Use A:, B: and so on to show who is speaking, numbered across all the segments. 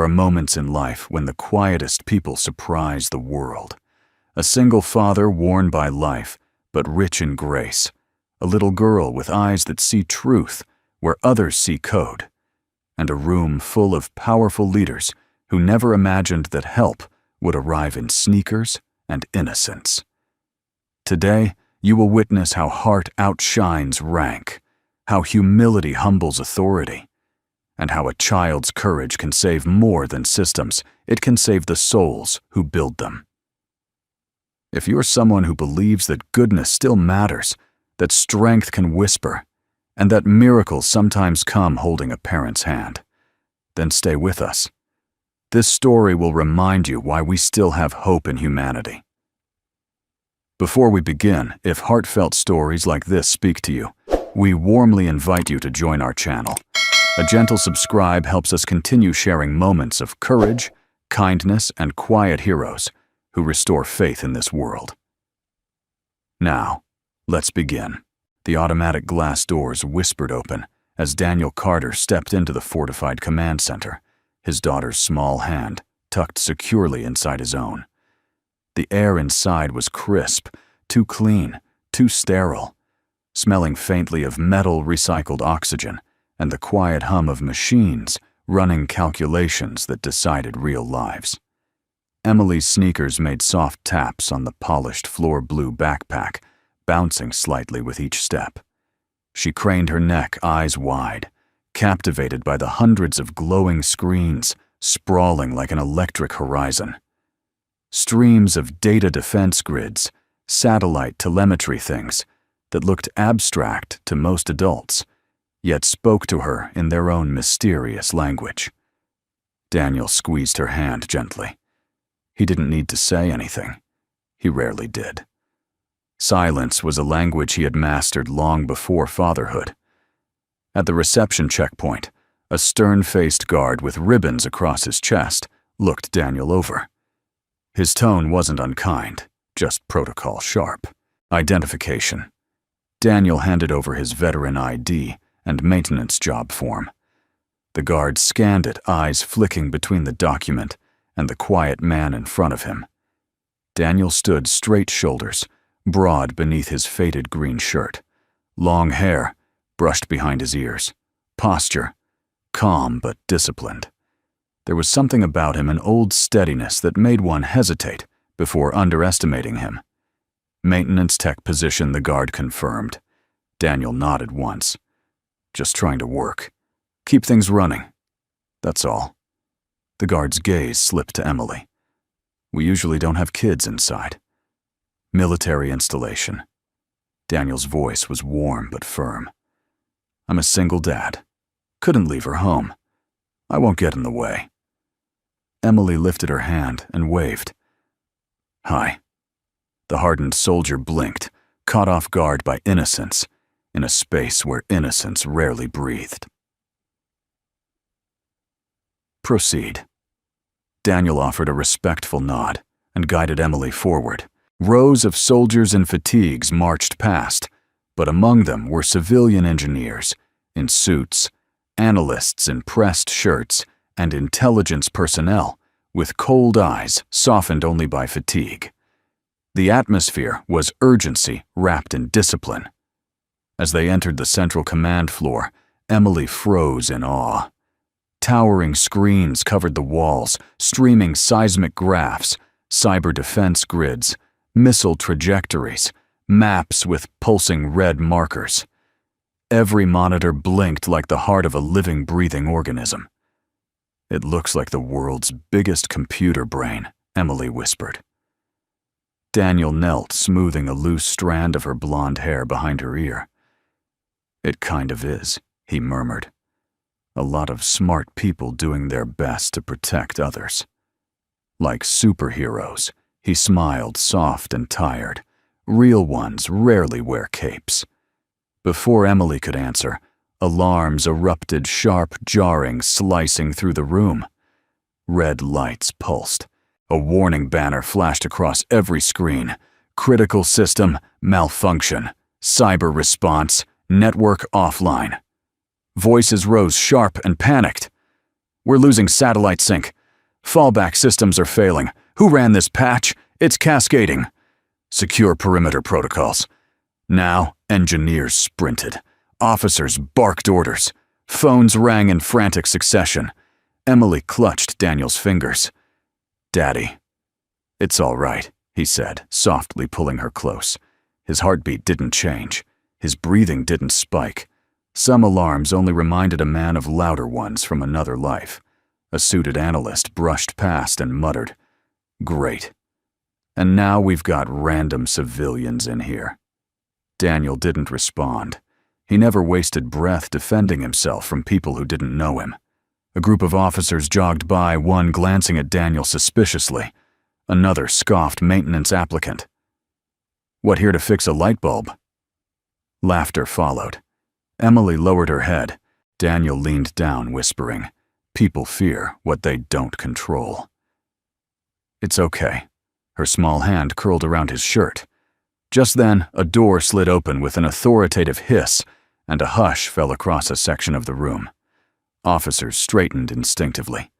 A: are moments in life when the quietest people surprise the world. A single father worn by life, but rich in grace. A little girl with eyes that see truth where others see code. And a room full of powerful leaders who never imagined that help would arrive in sneakers and innocence. Today, you will witness how heart outshines rank, how humility humbles authority, and how a child's courage can save more than systems. It can save the souls who build them. If you're someone who believes that goodness still matters, that strength can whisper, and that miracles sometimes come holding a parent's hand, then stay with us. This story will remind you why we still have hope in humanity. Before we begin, if heartfelt stories like this speak to you, we warmly invite you to join our channel. A gentle subscribe helps us continue sharing moments of courage, kindness, and quiet heroes who restore faith in this world. Now, let's begin. The automatic glass doors whispered open as Daniel Carter stepped into the fortified command center, his daughter's small hand tucked securely inside his own. The air inside was crisp, too clean, too sterile, smelling faintly of metal recycled oxygen and the quiet hum of machines running calculations that decided real lives. Emily's sneakers made soft taps on the polished floor-blue backpack, bouncing slightly with each step. She craned her neck, eyes wide, captivated by the hundreds of glowing screens sprawling like an electric horizon. Streams of data defense grids, satellite telemetry things that looked abstract to most adults, yet spoke to her in their own mysterious language. Daniel squeezed her hand gently. He didn't need to say anything. He rarely did. Silence was a language he had mastered long before fatherhood. At the reception checkpoint, a stern-faced guard with ribbons across his chest looked Daniel over. His tone wasn't unkind, just protocol sharp. Identification. Daniel handed over his veteran ID and maintenance job form. The guard scanned it, eyes flicking between the document and the quiet man in front of him. Daniel stood straight shoulders, broad beneath his faded green shirt. Long hair, brushed behind his ears. Posture, calm but disciplined. There was something about him, an old steadiness that made one hesitate before underestimating him. Maintenance tech position, the guard confirmed. Daniel nodded once. Just trying to work. Keep things running. That's all. The guard's gaze slipped to Emily. We usually don't have kids inside. Military installation. Daniel's voice was warm but firm. I'm a single dad. Couldn't leave her home. I won't get in the way. Emily lifted her hand and waved. Hi. The hardened soldier blinked, caught off guard by innocence, in a space where innocence rarely breathed. Proceed. Daniel offered a respectful nod and guided Emily forward. Rows of soldiers in fatigues marched past, but among them were civilian engineers in suits, analysts in pressed shirts, and intelligence personnel with cold eyes softened only by fatigue. The atmosphere was urgency wrapped in discipline. As they entered the central command floor, Emily froze in awe. Towering screens covered the walls, streaming seismic graphs, cyber defense grids, missile trajectories, maps with pulsing red markers. Every monitor blinked like the heart of a living, breathing organism. It looks like the world's biggest computer brain, Emily whispered. Daniel knelt, smoothing a loose strand of her blonde hair behind her ear. It kind of is, he murmured. A lot of smart people doing their best to protect others. Like superheroes, he smiled, soft and tired. Real ones rarely wear capes. Before Emily could answer, alarms erupted, sharp, jarring, slicing through the room. Red lights pulsed. A warning banner flashed across every screen. Critical system malfunction. Cyber response. Network offline. Voices rose sharp and panicked. We're losing satellite sync. Fallback systems are failing. Who ran this patch? It's cascading. Secure perimeter protocols. Now, engineers sprinted. Officers barked orders. Phones rang in frantic succession. Emily clutched Daniel's fingers. "Daddy." "It's all right," he said, softly pulling her close. His heartbeat didn't change. His breathing didn't spike. Some alarms only reminded a man of louder ones from another life. A suited analyst brushed past and muttered, "Great. And now we've got random civilians in here." Daniel didn't respond. He never wasted breath defending himself from people who didn't know him. A group of officers jogged by, one glancing at Daniel suspiciously. Another scoffed maintenance applicant. "What, here to fix a light bulb?" Laughter followed. Emily lowered her head. Daniel leaned down, whispering, "People fear what they don't control." "It's okay." Her small hand curled around his shirt. Just then, a door slid open with an authoritative hiss, and a hush fell across a section of the room. Officers straightened instinctively.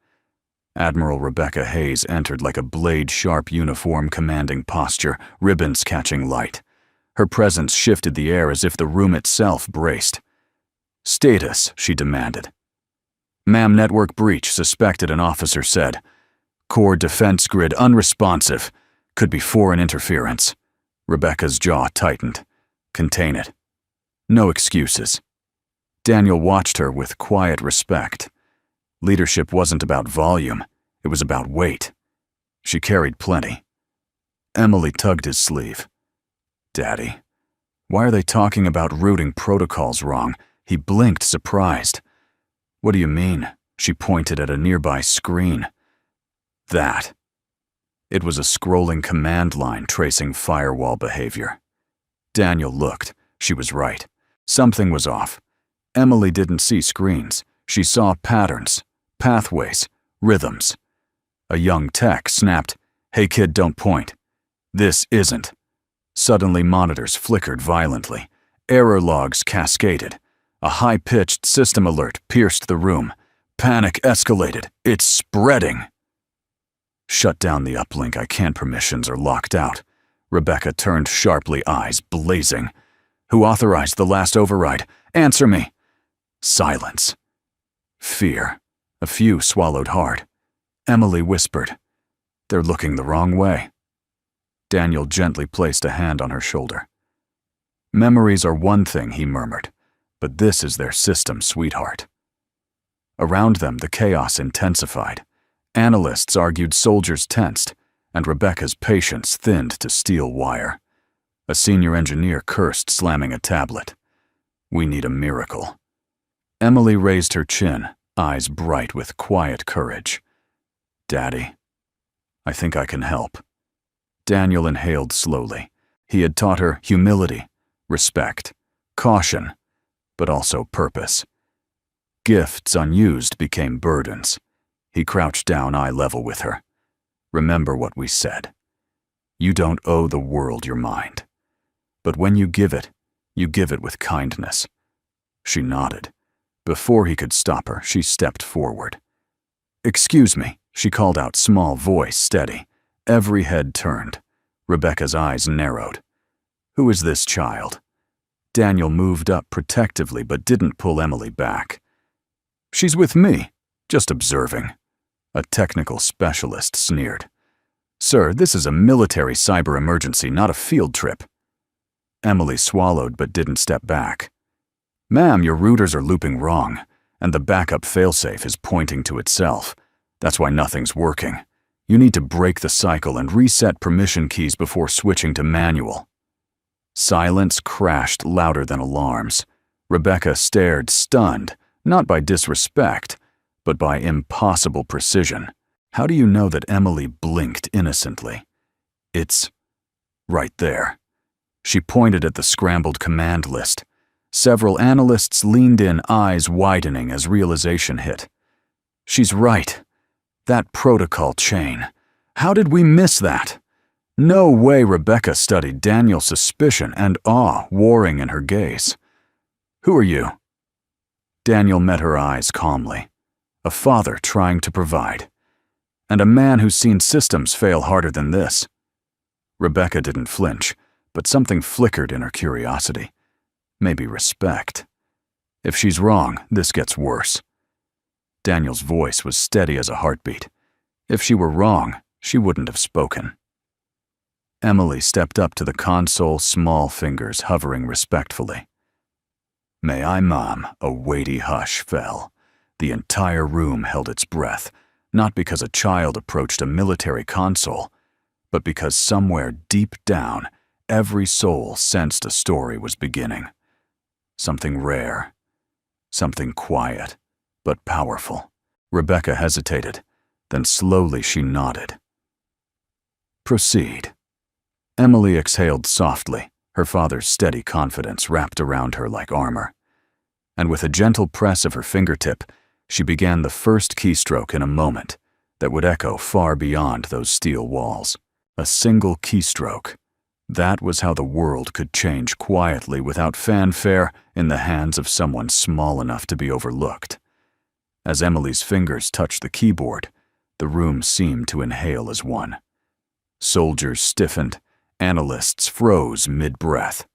A: Admiral Rebecca Hayes entered like a blade-sharp uniform commanding posture, ribbons catching light. Her presence shifted the air as if the room itself braced. "Status," she demanded. "Ma'am, network breach suspected," an officer said. "Core defense grid unresponsive. Could be foreign interference." Rebecca's jaw tightened. "Contain it. No excuses." Daniel watched her with quiet respect. Leadership wasn't about volume, it was about weight. She carried plenty. Emily tugged his sleeve. "Daddy, why are they talking about routing protocols wrong?" He blinked, surprised. "What do you mean?" She pointed at a nearby screen. "That." It was a scrolling command line tracing firewall behavior. Daniel looked. She was right. Something was off. Emily didn't see screens. She saw patterns, pathways, rhythms. A young tech snapped, "Hey kid, don't point. This isn't." Suddenly monitors flickered violently. Error logs cascaded. A high-pitched system alert pierced the room. Panic escalated. "It's spreading." "Shut down the uplink. I can't. Permissions are locked out." Rebecca turned sharply, eyes blazing. "Who authorized the last override? Answer me." Silence. Fear. A few swallowed hard. Emily whispered, "They're looking the wrong way." Daniel gently placed a hand on her shoulder. "Memories are one thing," he murmured, "but this is their system, sweetheart." Around them, the chaos intensified. Analysts argued, soldiers tensed, and Rebecca's patience thinned to steel wire. A senior engineer cursed, slamming a tablet. "We need a miracle." Emily raised her chin, eyes bright with quiet courage. "Daddy, I think I can help." Daniel inhaled slowly. He had taught her humility, respect, caution, but also purpose. Gifts unused became burdens. He crouched down eye level with her. "Remember what we said. You don't owe the world your mind. But when you give it with kindness." She nodded. Before he could stop her, she stepped forward. "Excuse me," she called out, small voice steady. Every head turned. Rebecca's eyes narrowed. "Who is this child?" Daniel moved up protectively but didn't pull Emily back. "She's with me, just observing." A technical specialist sneered. "Sir, this is a military cyber emergency, not a field trip." Emily swallowed but didn't step back. "Ma'am, your routers are looping wrong, and the backup failsafe is pointing to itself. That's why nothing's working. You need to break the cycle and reset permission keys before switching to manual." Silence crashed louder than alarms. Rebecca stared, stunned, not by disrespect, but by impossible precision. How do you know that Emily blinked innocently? "It's right there." She pointed at the scrambled command list. Several analysts leaned in, eyes widening as realization hit. "She's right. That protocol chain. How did we miss that?" No way. Rebecca studied Daniel's suspicion and awe warring in her gaze. "Who are you?" Daniel met her eyes calmly. a father trying to provide, and a man who's seen systems fail harder than this. Rebecca didn't flinch, but something flickered in her curiosity. Maybe respect. If she's wrong, this gets worse. Daniel's voice was steady as a heartbeat. If she were wrong, she wouldn't have spoken. Emily stepped up to the console, small fingers hovering respectfully. "May I, Mom?" A weighty hush fell. The entire room held its breath, not because a child approached a military console, but because somewhere deep down, every soul sensed a story was beginning. Something rare, something quiet, but powerful. Rebecca hesitated, then slowly she nodded. "Proceed." Emily exhaled softly, her father's steady confidence wrapped around her like armor. And with a gentle press of her fingertip, she began the first keystroke in a moment that would echo far beyond those steel walls. A single keystroke. That was how the world could change quietly without fanfare in the hands of someone small enough to be overlooked. As Emily's fingers touched the keyboard, the room seemed to inhale as one. Soldiers stiffened, analysts froze mid-breath.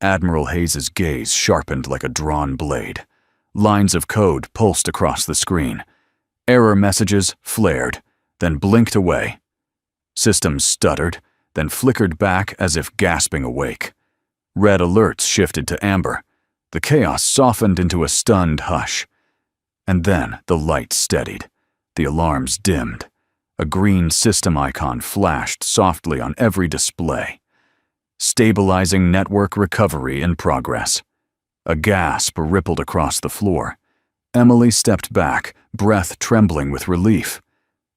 A: Admiral Hayes's gaze sharpened like a drawn blade. Lines of code pulsed across the screen. Error messages flared, then blinked away. Systems stuttered, then flickered back as if gasping awake. Red alerts shifted to amber. The chaos softened into a stunned hush. And then the light steadied. The alarms dimmed. A green system icon flashed softly on every display. Stabilizing network recovery in progress. A gasp rippled across the floor. Emily stepped back, breath trembling with relief.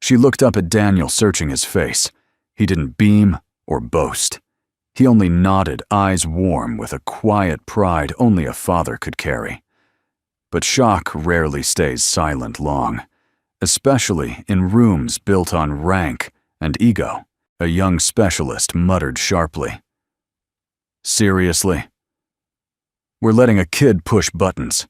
A: She looked up at Daniel, searching his face. He didn't beam or boast. He only nodded, eyes warm with a quiet pride only a father could carry. But shock rarely stays silent long, especially in rooms built on rank and ego. A young specialist muttered sharply. "Seriously? We're letting a kid push buttons."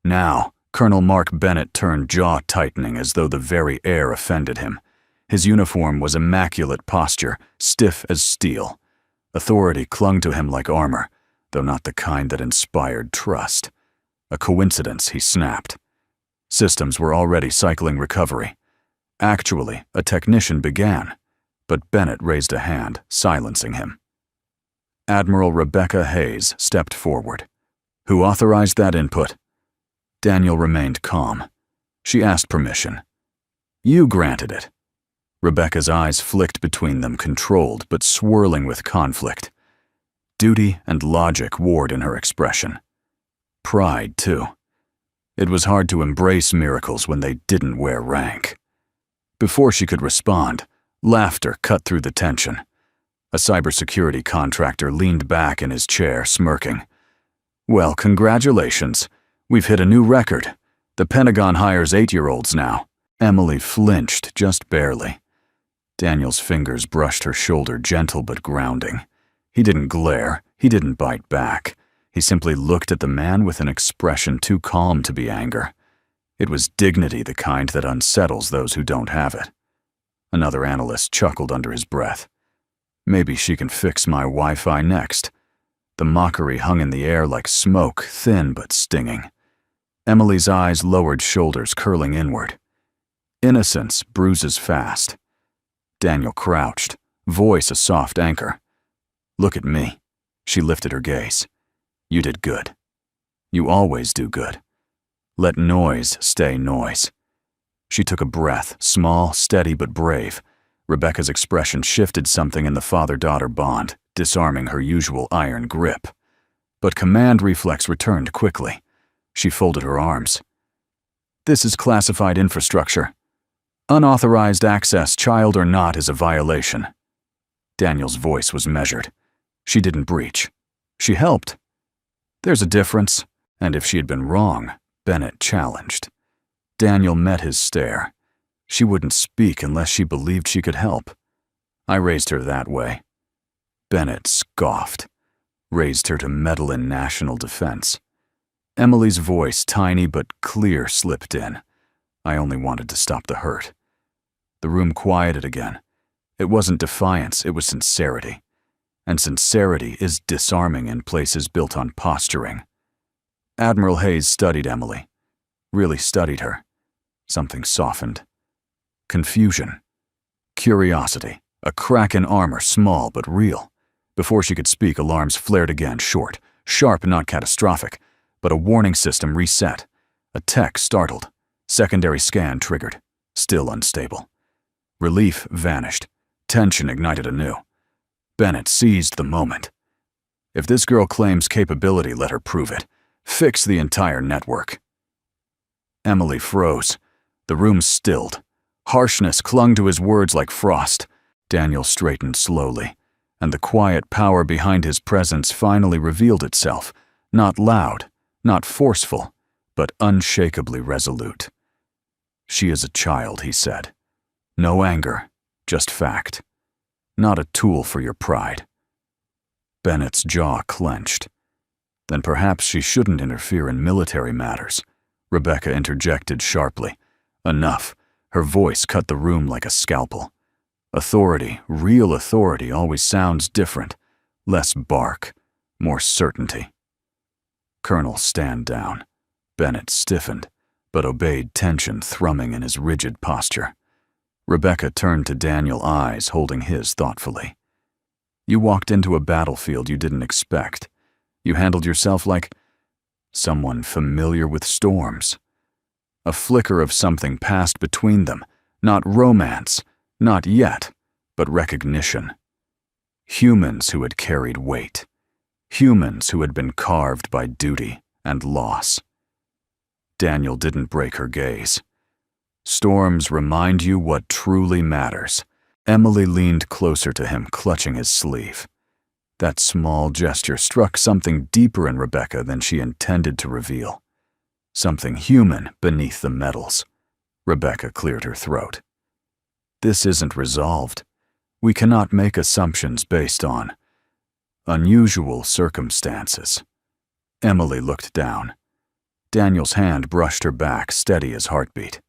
A: Now, Colonel Mark Bennett turned, jaw tightening as though the very air offended him. His uniform was immaculate posture, stiff as steel. Authority clung to him like armor, though not the kind that inspired trust. A coincidence, he snapped. Systems were already cycling recovery. Actually, a technician began, but Bennett raised a hand, silencing him. Admiral Rebecca Hayes stepped forward. "Who authorized that input?" Daniel remained calm. She asked permission. "You granted it." Rebecca's eyes flicked between them, controlled but swirling with conflict. Duty and logic warred in her expression. Pride, too. It was hard to embrace miracles when they didn't wear rank. Before she could respond, laughter cut through the tension. A cybersecurity contractor leaned back in his chair, smirking. "Well, congratulations. We've hit a new record. The Pentagon hires 8-year-olds now." Emily flinched just barely. Daniel's fingers brushed her shoulder, gentle but grounding. He didn't glare, he didn't bite back. He simply looked at the man with an expression too calm to be anger. It was dignity, the kind that unsettles those who don't have it. Another analyst chuckled under his breath. "Maybe she can fix my Wi-Fi next." The mockery hung in the air like smoke, thin but stinging. Emily's eyes lowered, shoulders curling inward. Innocence bruises fast. Daniel crouched, voice a soft anchor. "Look at me." She lifted her gaze. "You did good. You always do good. Let noise stay noise." She took a breath, small, steady, but brave. Rebecca's expression shifted something in the father-daughter bond, disarming her usual iron grip. But command reflex returned quickly. She folded her arms. "This is classified infrastructure. Unauthorized access, child or not, is a violation." Daniel's voice was measured. She didn't breach. She helped. There's a difference, and if she had been wrong, Bennett challenged. Daniel met his stare. She wouldn't speak unless she believed she could help. I raised her that way. Bennett scoffed. Raised her to meddle in national defense. Emily's voice, tiny but clear, slipped in. I only wanted to stop the hurt. The room quieted again. It wasn't defiance, it was sincerity. And sincerity is disarming in places built on posturing. Admiral Hayes studied Emily. Really studied her. Something softened. Confusion. Curiosity. A crack in armor, small but real. Before she could speak, alarms flared again, short, sharp, not catastrophic, but a warning system reset. A tech startled. Secondary scan triggered. Still unstable. Relief vanished. Tension ignited anew. Bennett seized the moment. If this girl claims capability, let her prove it. Fix the entire network. Emily froze. The room stilled. Harshness clung to his words like frost. Daniel straightened slowly, and the quiet power behind his presence finally revealed itself, not loud, not forceful, but unshakably resolute. She is a child, he said. No anger, just fact. Not a tool for your pride. Bennett's jaw clenched. Then perhaps she shouldn't interfere in military matters. Rebecca interjected sharply. Enough. Her voice cut the room like a scalpel. Authority, real authority, always sounds different. Less bark, more certainty. Colonel, stand down. Bennett stiffened, but obeyed, tension thrumming in his rigid posture. Rebecca turned to Daniel, eyes holding his thoughtfully. You walked into a battlefield you didn't expect. You handled yourself like someone familiar with storms. A flicker of something passed between them, not romance, not yet, but recognition. Humans who had carried weight. Humans who had been carved by duty and loss. Daniel didn't break her gaze. Storms remind you what truly matters. Emily leaned closer to him, clutching his sleeve. That small gesture struck something deeper in Rebecca than she intended to reveal. Something human beneath the metals. Rebecca cleared her throat. This isn't resolved. We cannot make assumptions based on unusual circumstances. Emily looked down. Daniel's hand brushed her back, steady as heartbeat.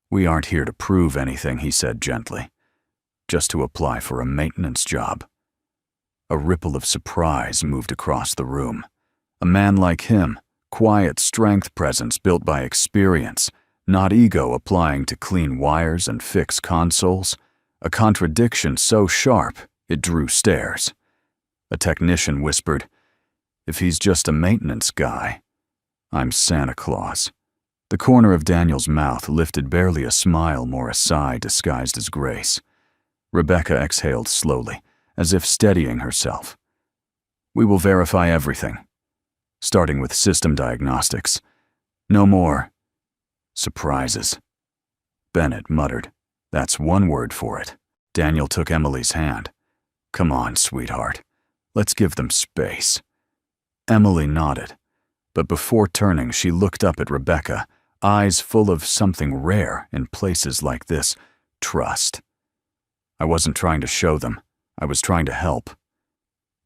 A: We aren't here to prove anything, he said gently. Just to apply for a maintenance job. A ripple of surprise moved across the room. A man like him, quiet strength presence built by experience, not ego applying to clean wires and fix consoles. A contradiction so sharp it drew stares. A technician whispered, "If he's just a maintenance guy, I'm Santa Claus." The corner of Daniel's mouth lifted, barely a smile, more a sigh disguised as grace. Rebecca exhaled slowly, as if steadying herself. We will verify everything, starting with system diagnostics. No more surprises. Bennett muttered, "That's one word for it." Daniel took Emily's hand. "Come on, sweetheart. Let's give them space." Emily nodded, but before turning, she looked up at Rebecca, eyes full of something rare in places like this, trust. I wasn't trying to show them. I was trying to help.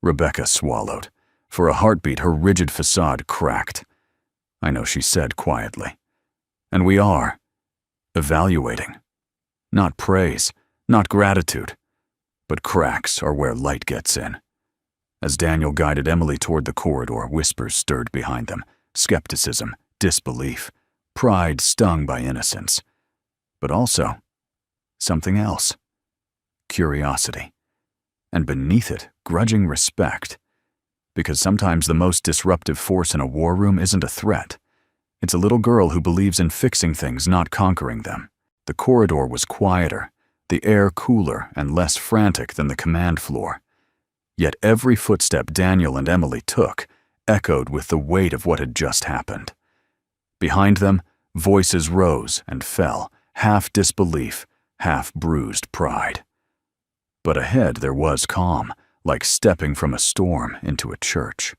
A: Rebecca swallowed. For a heartbeat, her rigid facade cracked. I know, she said quietly. And we are evaluating. Not praise, not gratitude, but cracks are where light gets in. As Daniel guided Emily toward the corridor, whispers stirred behind them. Skepticism, disbelief, pride stung by innocence. But also, something else. Curiosity. And beneath it, grudging respect. Because sometimes the most disruptive force in a war room isn't a threat. It's a little girl who believes in fixing things, not conquering them. The corridor was quieter, the air cooler and less frantic than the command floor. Yet every footstep Daniel and Emily took echoed with the weight of what had just happened. Behind them, voices rose and fell, half disbelief, half bruised pride. But ahead there was calm, like stepping from a storm into a church.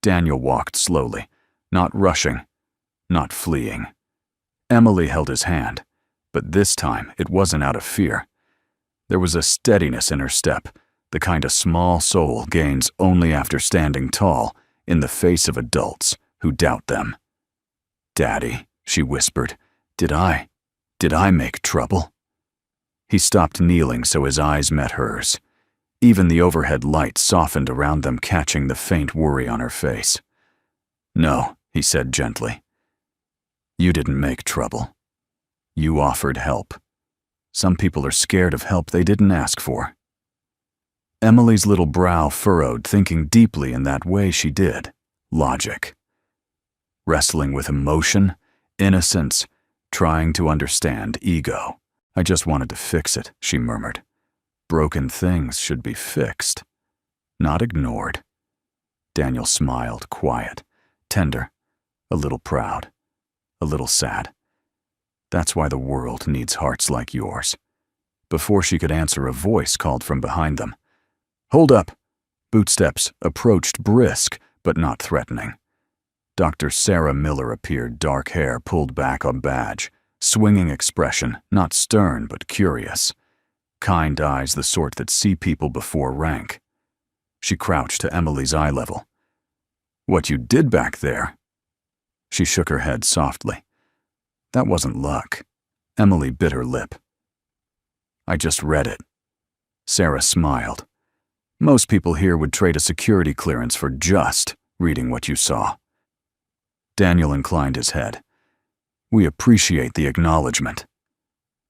A: Daniel walked slowly, not rushing, not fleeing. Emily held his hand, but this time it wasn't out of fear. There was a steadiness in her step, the kind a small soul gains only after standing tall in the face of adults who doubt them. "Daddy," she whispered, Did I make trouble? He stopped kneeling so his eyes met hers. Even the overhead lights softened around them, catching the faint worry on her face. No, he said gently. You didn't make trouble. You offered help. Some people are scared of help they didn't ask for. Emily's little brow furrowed, thinking deeply in that way she did. Logic. Wrestling with emotion, innocence, trying to understand ego. I just wanted to fix it, she murmured. Broken things should be fixed, not ignored. Daniel smiled, quiet, tender, a little proud, a little sad. That's why the world needs hearts like yours. Before she could answer, a voice called from behind them. Hold up! Bootsteps approached, brisk, but not threatening. Dr. Sarah Miller appeared, dark hair pulled back on badge, swinging expression, not stern but curious. Kind eyes, the sort that see people before rank. She crouched to Emily's eye level. What you did back there? She shook her head softly. That wasn't luck. Emily bit her lip. I just read it. Sarah smiled. Most people here would trade a security clearance for just reading what you saw. Daniel inclined his head. We appreciate the acknowledgement.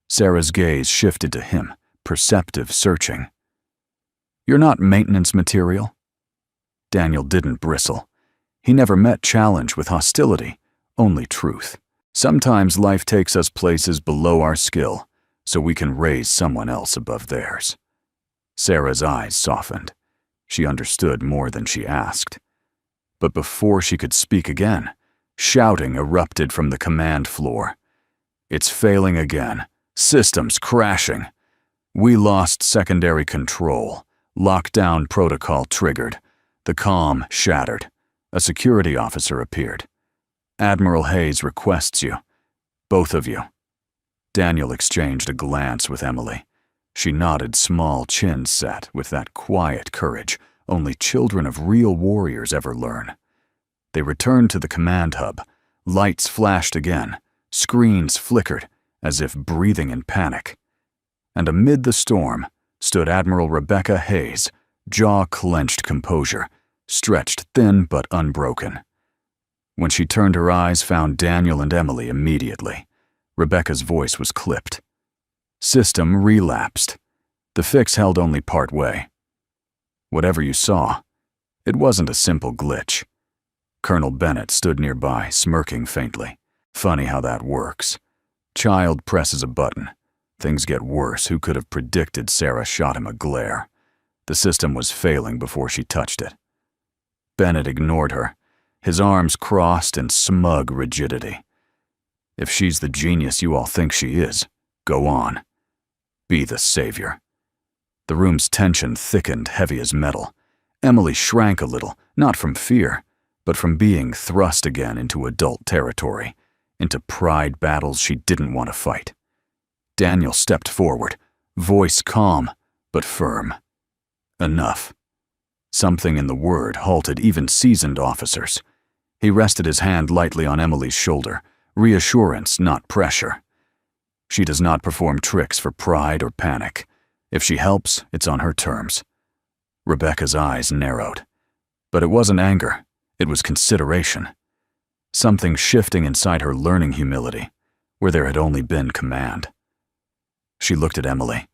A: Sarah's gaze shifted to him, perceptive, searching. You're not maintenance material? Daniel didn't bristle. He never met challenge with hostility, only truth. Sometimes life takes us places below our skill, so we can raise someone else above theirs. Sarah's eyes softened. She understood more than she asked. But before she could speak again, shouting erupted from the command floor. It's failing again. Systems crashing. We lost secondary control. Lockdown protocol triggered. The comm shattered. A security officer appeared. Admiral Hayes requests you. Both of you. Daniel exchanged a glance with Emily. She nodded, small chin set, with that quiet courage only children of real warriors ever learn. They returned to the command hub. Lights flashed again. Screens flickered, as if breathing in panic. And amid the storm stood Admiral Rebecca Hayes, jaw-clenched composure, stretched thin but unbroken. When she turned her eyes, found Daniel and Emily immediately. Rebecca's voice was clipped. System relapsed. The fix held only part way. Whatever you saw, it wasn't a simple glitch. Colonel Bennett stood nearby, smirking faintly. Funny how that works. Child presses a button. Things get worse. Who could have predicted? Sarah shot him a glare. The system was failing before she touched it. Bennett ignored her, his arms crossed in smug rigidity. If she's the genius you all think she is, go on. Be the savior. The room's tension thickened, heavy as metal. Emily shrank a little, not from fear, but from being thrust again into adult territory, into pride battles she didn't want to fight. Daniel stepped forward, voice calm, but firm. Enough. Something in the word halted even seasoned officers. He rested his hand lightly on Emily's shoulder, reassurance, not pressure. She does not perform tricks for pride or panic. If she helps, it's on her terms. Rebecca's eyes narrowed. But it wasn't anger, it was consideration. Something shifting inside her, learning humility, where there had only been command. She looked at Emily,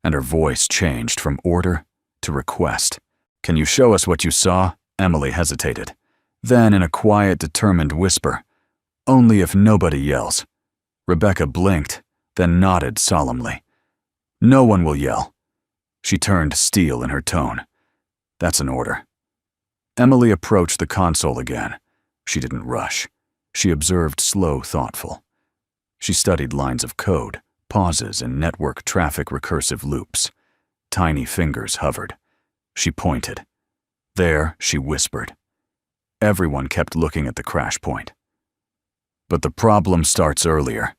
A: and her voice changed from order to request. Can you show us what you saw? Emily hesitated. Then, in a quiet, determined whisper, only if nobody yells. Rebecca blinked, then nodded solemnly. No one will yell. She turned, steel in her tone. That's an order. Emily approached the console again. She didn't rush. She observed, slow, thoughtful. She studied lines of code, pauses in network traffic recursive loops. Tiny fingers hovered. She pointed. There, she whispered. Everyone kept looking at the crash point. But the problem starts earlier.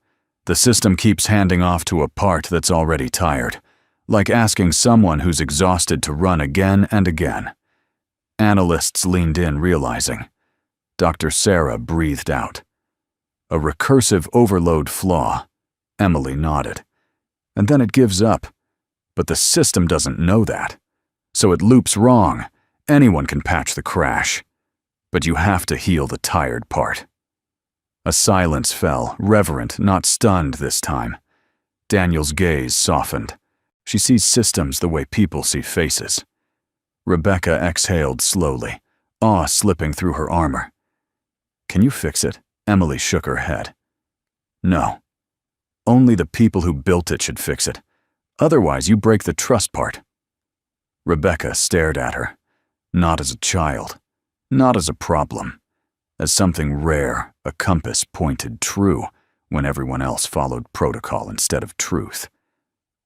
A: The system keeps handing off to a part that's already tired, like asking someone who's exhausted to run again and again. Analysts leaned in, realizing. Dr. Sarah breathed out. A recursive overload flaw. Emily nodded. And then it gives up. But the system doesn't know that. So it loops wrong. Anyone can patch the crash. But you have to heal the tired part. A silence fell, reverent, not stunned this time. Daniel's gaze softened. She sees systems the way people see faces. Rebecca exhaled slowly, awe slipping through her armor. Can you fix it? Emily shook her head. No. Only the people who built it should fix it. Otherwise, you break the trust part. Rebecca stared at her, not as a child, not as a problem, as something rare, a compass pointed true when everyone else followed protocol instead of truth.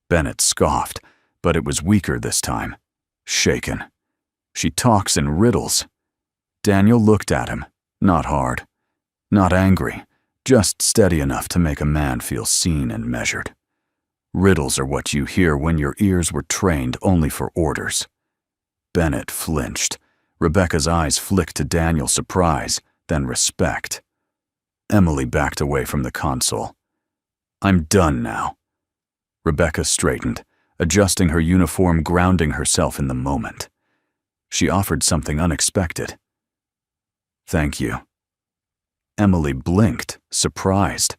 A: Bennett scoffed, but it was weaker this time, shaken. She talks in riddles. Daniel looked at him, not hard, not angry, just steady enough to make a man feel seen and measured. Riddles are what you hear when your ears were trained only for orders. Bennett flinched. Rebecca's eyes flicked to Daniel's surprise, then respect. Emily backed away from the console. I'm done now. Rebecca straightened, adjusting her uniform, grounding herself in the moment. She offered something unexpected. Thank you. Emily blinked, surprised.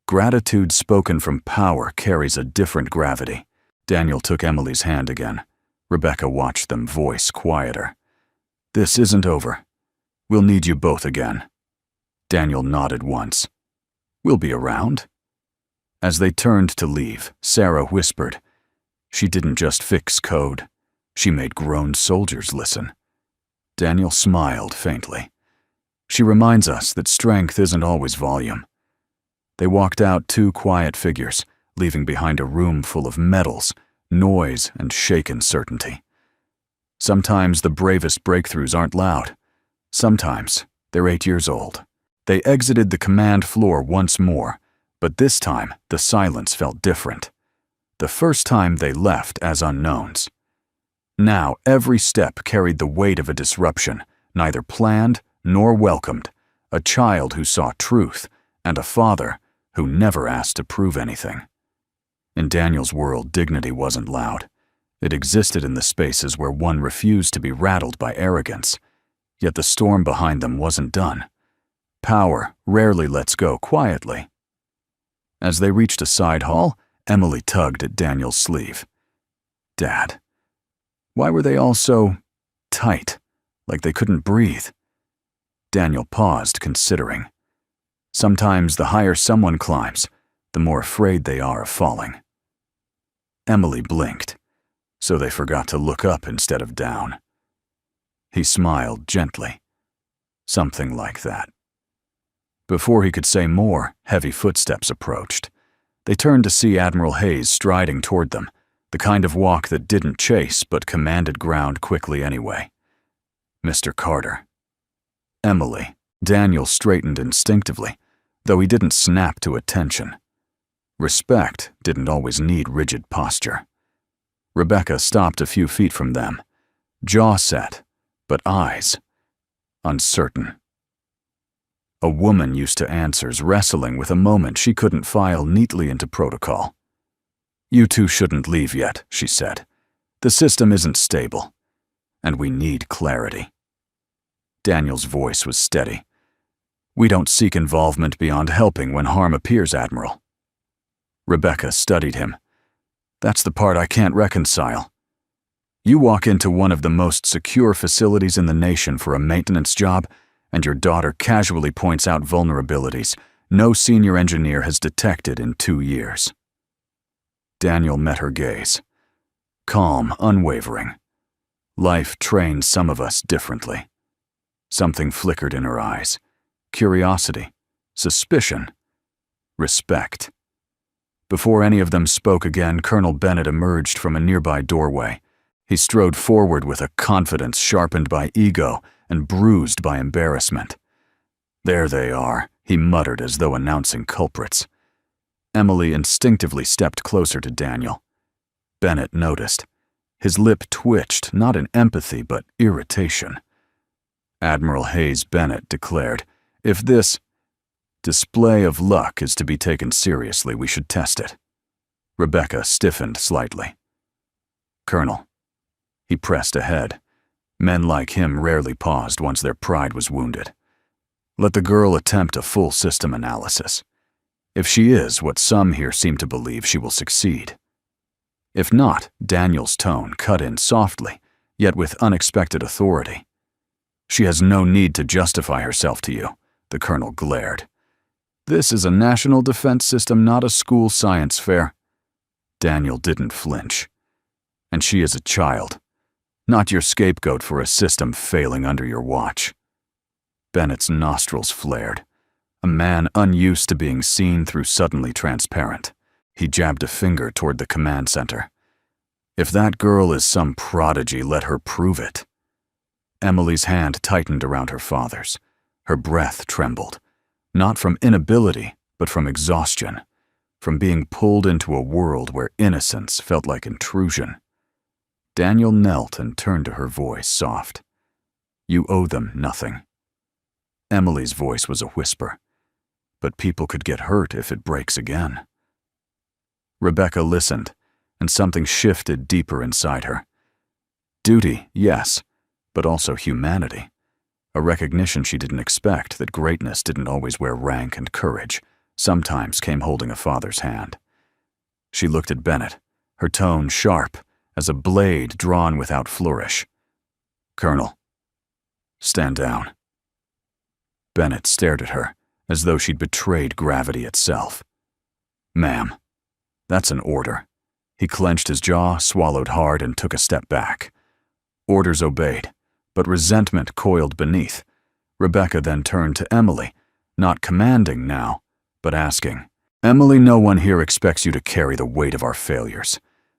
A: Gratitude spoken from power carries a different gravity. Daniel took Emily's hand again. Rebecca watched them, voice quieter. This isn't over. We'll need you both again. Daniel nodded once. We'll be around. As they turned to leave, Sarah whispered, She didn't just fix code. She made grown soldiers listen. Daniel smiled faintly. She reminds us that strength isn't always volume. They walked out, two quiet figures, leaving behind a room full of medals, noise, and shaken certainty. Sometimes the bravest breakthroughs aren't loud. Sometimes they're 8 years old. They exited the command floor once more, but this time the silence felt different. The first time they left as unknowns. Now every step carried the weight of a disruption, neither planned nor welcomed, a child who saw truth, and a father who never asked to prove anything. In Daniel's world, dignity wasn't loud. It existed in the spaces where one refused to be rattled by arrogance. Yet the storm behind them wasn't done. Power rarely lets go quietly. As they reached a side hall, Emily tugged at Daniel's sleeve. Dad. Why were they all so tight, like they couldn't breathe? Daniel paused, considering. Sometimes the higher someone climbs, the more afraid they are of falling. Emily blinked, so they forgot to look up instead of down. He smiled gently. Something like that. Before he could say more, heavy footsteps approached. They turned to see Admiral Hayes striding toward them, the kind of walk that didn't chase but commanded ground quickly anyway. Mr. Carter. Emily. Daniel straightened instinctively, though he didn't snap to attention. Respect didn't always need rigid posture. Rebecca stopped a few feet from them, jaw set, but eyes uncertain. A woman used to answers, wrestling with a moment she couldn't file neatly into protocol. You two shouldn't leave yet, she said. The system isn't stable, and we need clarity. Daniel's voice was steady. We don't seek involvement beyond helping when harm appears, Admiral. Rebecca studied him. That's the part I can't reconcile. You walk into one of the most secure facilities in the nation for a maintenance job, and your daughter casually points out vulnerabilities no senior engineer has detected in 2 years. Daniel met her gaze. Calm, unwavering. Life trains some of us differently. Something flickered in her eyes. Curiosity, suspicion, respect. Before any of them spoke again, Colonel Bennett emerged from a nearby doorway. He strode forward with a confidence sharpened by ego and bruised by embarrassment. There they are, he muttered as though announcing culprits. Emily instinctively stepped closer to Daniel. Bennett noticed. His lip twitched, not in empathy but irritation. Admiral Hayes Bennett declared, If this... display of luck is to be taken seriously, we should test it. Rebecca stiffened slightly. Colonel. He pressed ahead. Men like him rarely paused once their pride was wounded. Let the girl attempt a full system analysis. If she is what some here seem to believe, she will succeed. If not, Daniel's tone cut in softly, yet with unexpected authority. She has no need to justify herself to you, the colonel glared. This is a national defense system, not a school science fair. Daniel didn't flinch. And she is a child, not your scapegoat for a system failing under your watch. Bennett's nostrils flared. A man unused to being seen through suddenly transparent. He jabbed a finger toward the command center. If that girl is some prodigy, let her prove it. Emily's hand tightened around her father's. Her breath trembled, not from inability, but from exhaustion, from being pulled into a world where innocence felt like intrusion. Daniel knelt and turned to her voice, soft. You owe them nothing. Emily's voice was a whisper. But people could get hurt if it breaks again. Rebecca listened, and something shifted deeper inside her. Duty, yes, but also humanity. A recognition she didn't expect that greatness didn't always wear rank and courage, sometimes came holding a father's hand. She looked at Bennett, her tone sharp as a blade drawn without flourish. Colonel, stand down. Bennett stared at her, as though she'd betrayed gravity itself. Ma'am, that's an order. He clenched his jaw, swallowed hard, and took a step back. Orders obeyed, but resentment coiled beneath. Rebecca then turned to Emily, not commanding now, but asking, Emily, no one here expects you to carry the weight of our failures,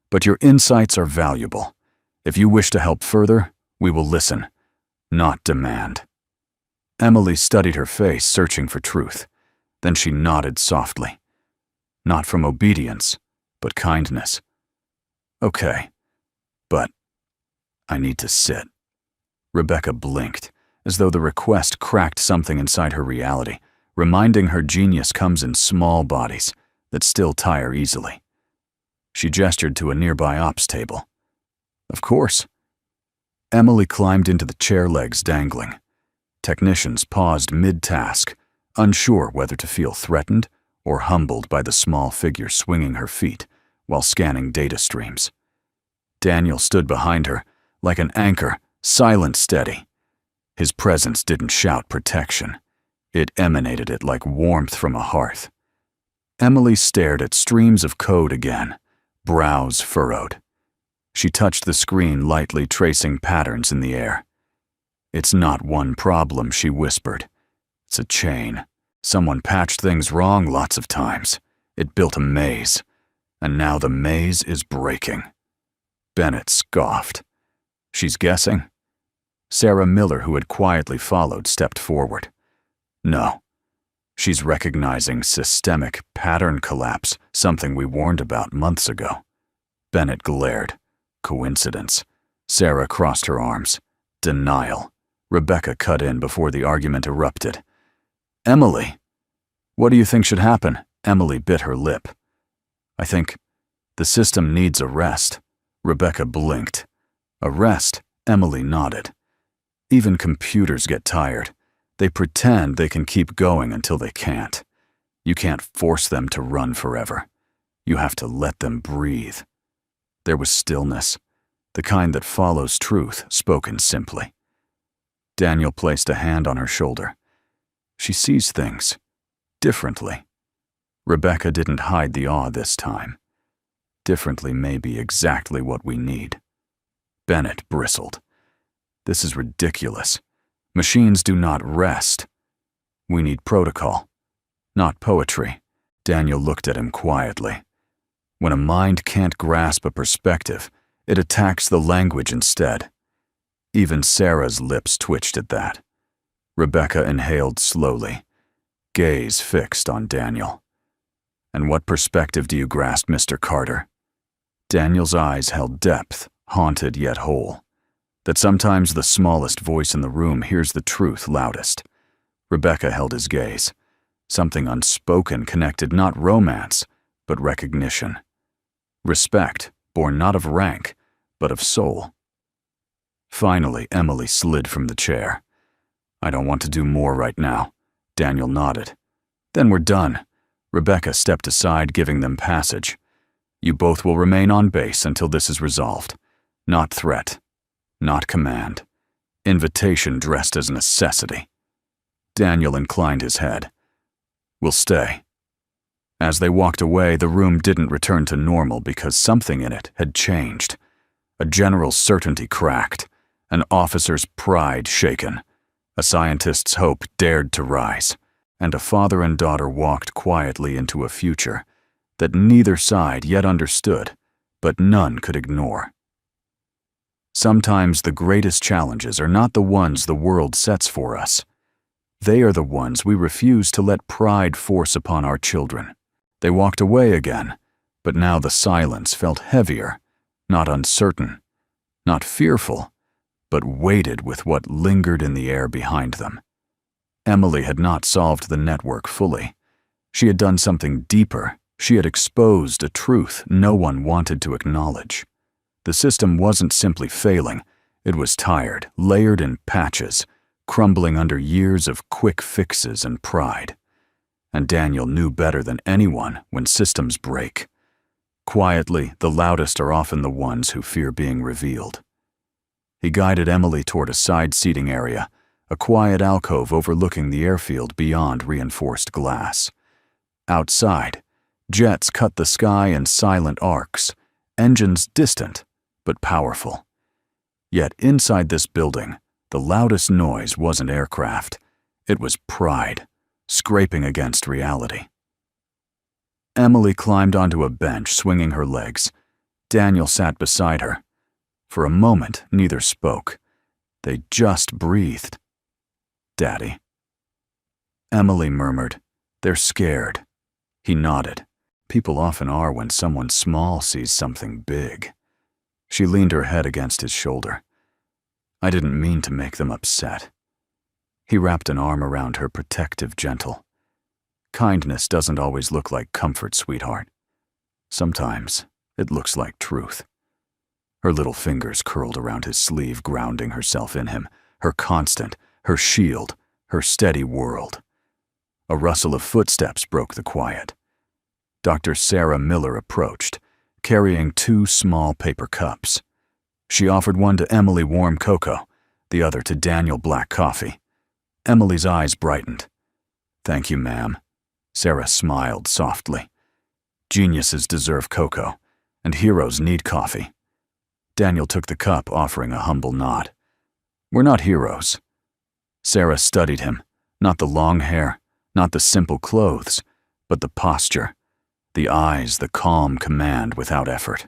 A: but your insights are valuable. If you wish to help further, we will listen, not demand. Emily studied her face, searching for truth. Then she nodded softly. Not from obedience, but kindness. Okay, but I need to sit. Rebecca blinked, as though the request cracked something inside her reality, reminding her genius comes in small bodies that still tire easily. She gestured to a nearby ops table. Of course. Emily climbed into the chair, legs dangling. Technicians paused mid-task, unsure whether to feel threatened or humbled by the small figure swinging her feet while scanning data streams. Daniel stood behind her, like an anchor, silent, steady. His presence didn't shout protection. It emanated it like warmth from a hearth. Emily stared at streams of code again, brows furrowed. She touched the screen, lightly tracing patterns in the air. It's not one problem, she whispered. It's a chain. Someone patched things wrong lots of times. It built a maze. And now the maze is breaking. Bennett scoffed. She's guessing? Sarah Miller, who had quietly followed, stepped forward. No. She's recognizing systemic pattern collapse, something we warned about months ago. Bennett glared. Coincidence. Sarah crossed her arms. Denial. Rebecca cut in before the argument erupted. Emily! What do you think should happen? Emily bit her lip. I think the system needs a rest. Rebecca blinked. A rest? Emily nodded. Even computers get tired. They pretend they can keep going until they can't. You can't force them to run forever. You have to let them breathe. There was stillness, the kind that follows truth, spoken simply. Daniel placed a hand on her shoulder. She sees things differently. Rebecca didn't hide the awe this time. Differently may be exactly what we need. Bennett bristled. This is ridiculous. Machines do not rest. We need protocol, not poetry. Daniel looked at him quietly. When a mind can't grasp a perspective, it attacks the language instead. Even Sarah's lips twitched at that. Rebecca inhaled slowly, gaze fixed on Daniel. And what perspective do you grasp, Mr. Carter? Daniel's eyes held depth, haunted yet whole. That sometimes the smallest voice in the room hears the truth loudest. Rebecca held his gaze. Something unspoken connected not romance, but recognition. Respect, born not of rank, but of soul. Finally, Emily slid from the chair. "I don't want to do more right now." Daniel nodded. "Then we're done." Rebecca stepped aside, giving them passage. "You both will remain on base until this is resolved. Not threat. Not command. Invitation dressed as necessity." Daniel inclined his head. "We'll stay." As they walked away, the room didn't return to normal because something in it had changed. A general's certainty cracked, an officer's pride shaken, a scientist's hope dared to rise, and a father and daughter walked quietly into a future that neither side yet understood, but none could ignore. Sometimes the greatest challenges are not the ones the world sets for us. They are the ones we refuse to let pride force upon our children. They walked away again, but now the silence felt heavier, not uncertain, not fearful, but weighted with what lingered in the air behind them. Emily had not solved the network fully. She had done something deeper. She had exposed a truth no one wanted to acknowledge. The system wasn't simply failing. It was tired, layered in patches, crumbling under years of quick fixes and pride. And Daniel knew better than anyone when systems break. Quietly, the loudest are often the ones who fear being revealed. He guided Emily toward a side seating area, a quiet alcove overlooking the airfield beyond reinforced glass. Outside, jets cut the sky in silent arcs, engines distant but powerful. Yet inside this building, the loudest noise wasn't aircraft. It was pride, scraping against reality. Emily climbed onto a bench, swinging her legs. Daniel sat beside her. For a moment, neither spoke. They just breathed. "Daddy." Emily murmured, "They're scared." He nodded. People often are when someone small sees something big. She leaned her head against his shoulder. "I didn't mean to make them upset." He wrapped an arm around her, protective, gentle. "Kindness doesn't always look like comfort, sweetheart. Sometimes it looks like truth." Her little fingers curled around his sleeve, grounding herself in him, her constant, her shield, her steady world. A rustle of footsteps broke the quiet. Dr. Sarah Miller approached, carrying 2 small paper cups. She offered one to Emily warm cocoa, the other to Daniel black coffee. Emily's eyes brightened. "Thank you, ma'am." Sarah smiled softly. "Geniuses deserve cocoa, and heroes need coffee." Daniel took the cup, offering a humble nod. "We're not heroes." Sarah studied him, not the long hair, not the simple clothes, but the posture, the eyes, the calm command without effort.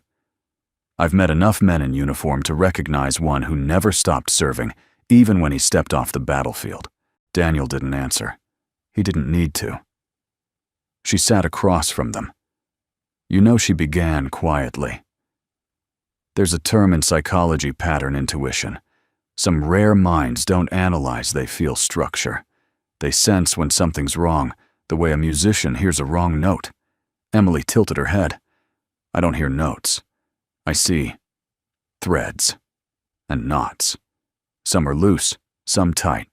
A: "I've met enough men in uniform to recognize one who never stopped serving, even when he stepped off the battlefield." Daniel didn't answer. He didn't need to. She sat across from them. "You know," she began quietly, "there's a term in psychology, pattern intuition. Some rare minds don't analyze, they feel structure. They sense when something's wrong, the way a musician hears a wrong note." Emily tilted her head. "I don't hear notes. I see threads and knots. Some are loose, some tight,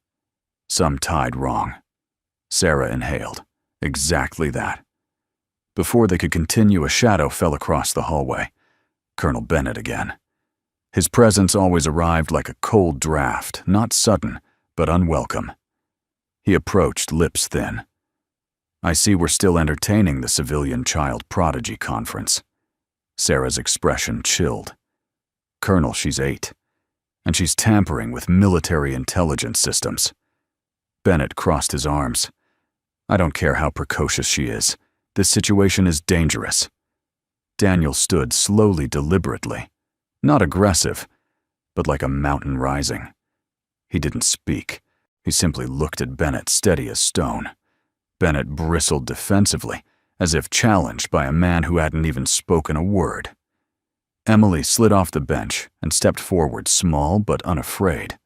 A: some tied wrong." Sarah inhaled. "Exactly that." Before they could continue, a shadow fell across the hallway. Colonel Bennett again. His presence always arrived like a cold draft, not sudden, but unwelcome. He approached, lips thin. "I see we're still entertaining the civilian child prodigy conference." Sarah's expression chilled. "Colonel, she's 8, and she's tampering with military intelligence systems." Bennett crossed his arms. "I don't care how precocious she is. This situation is dangerous." Daniel stood slowly, deliberately, not aggressive, but like a mountain rising. He didn't speak. He simply looked at Bennett, steady as stone. Bennett bristled defensively, as if challenged by a man who hadn't even spoken a word. Emily slid off the bench and stepped forward, small but unafraid.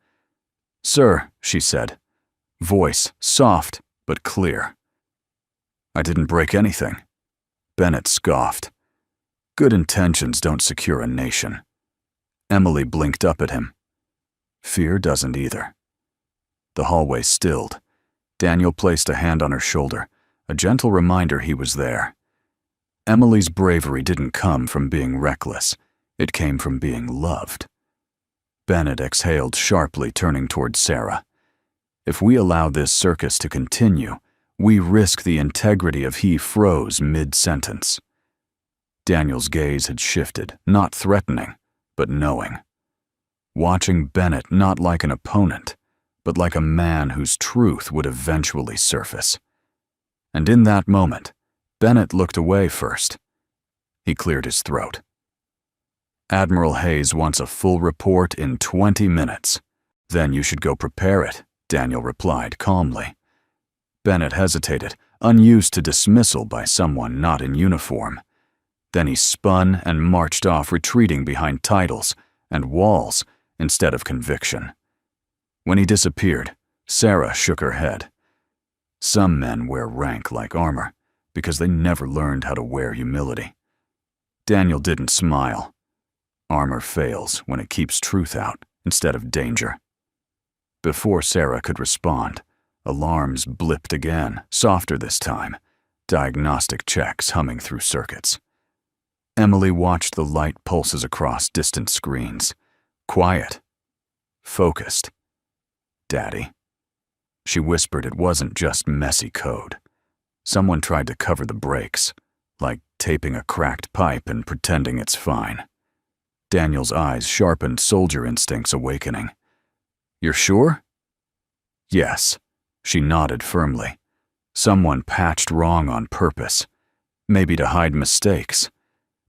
A: "Sir," she said, voice soft but clear, I didn't break anything. Bennett scoffed. Good intentions don't secure a nation. Emily blinked up at him. Fear doesn't either. The hallway stilled. Daniel placed a hand on her shoulder, a gentle reminder he was there. Emily's bravery didn't come from being reckless. It came from being loved. Bennett exhaled sharply, turning toward Sarah. If we allow this circus to continue, we risk the integrity of he froze mid-sentence. Daniel's gaze had shifted, not threatening, but knowing. Watching Bennett not like an opponent, but like a man whose truth would eventually surface. And in that moment, Bennett looked away first. He cleared his throat. Admiral Hayes wants a full report in 20 minutes. Then you should go prepare it, Daniel replied calmly. Bennett hesitated, unused to dismissal by someone not in uniform. Then he spun and marched off, retreating behind titles and walls instead of conviction. When he disappeared, Sarah shook her head. Some men wear rank like armor because they never learned how to wear humility. Daniel didn't smile. Armor fails when it keeps truth out instead of danger. Before Sarah could respond, alarms blipped again, softer this time, diagnostic checks humming through circuits. Emily watched the light pulses across distant screens. Quiet. Focused. Daddy. She whispered it wasn't just messy code. Someone tried to cover the breaks, like taping a cracked pipe and pretending it's fine. Daniel's eyes sharpened, soldier instincts awakening. You're sure? Yes. She nodded firmly. Someone patched wrong on purpose. Maybe to hide mistakes.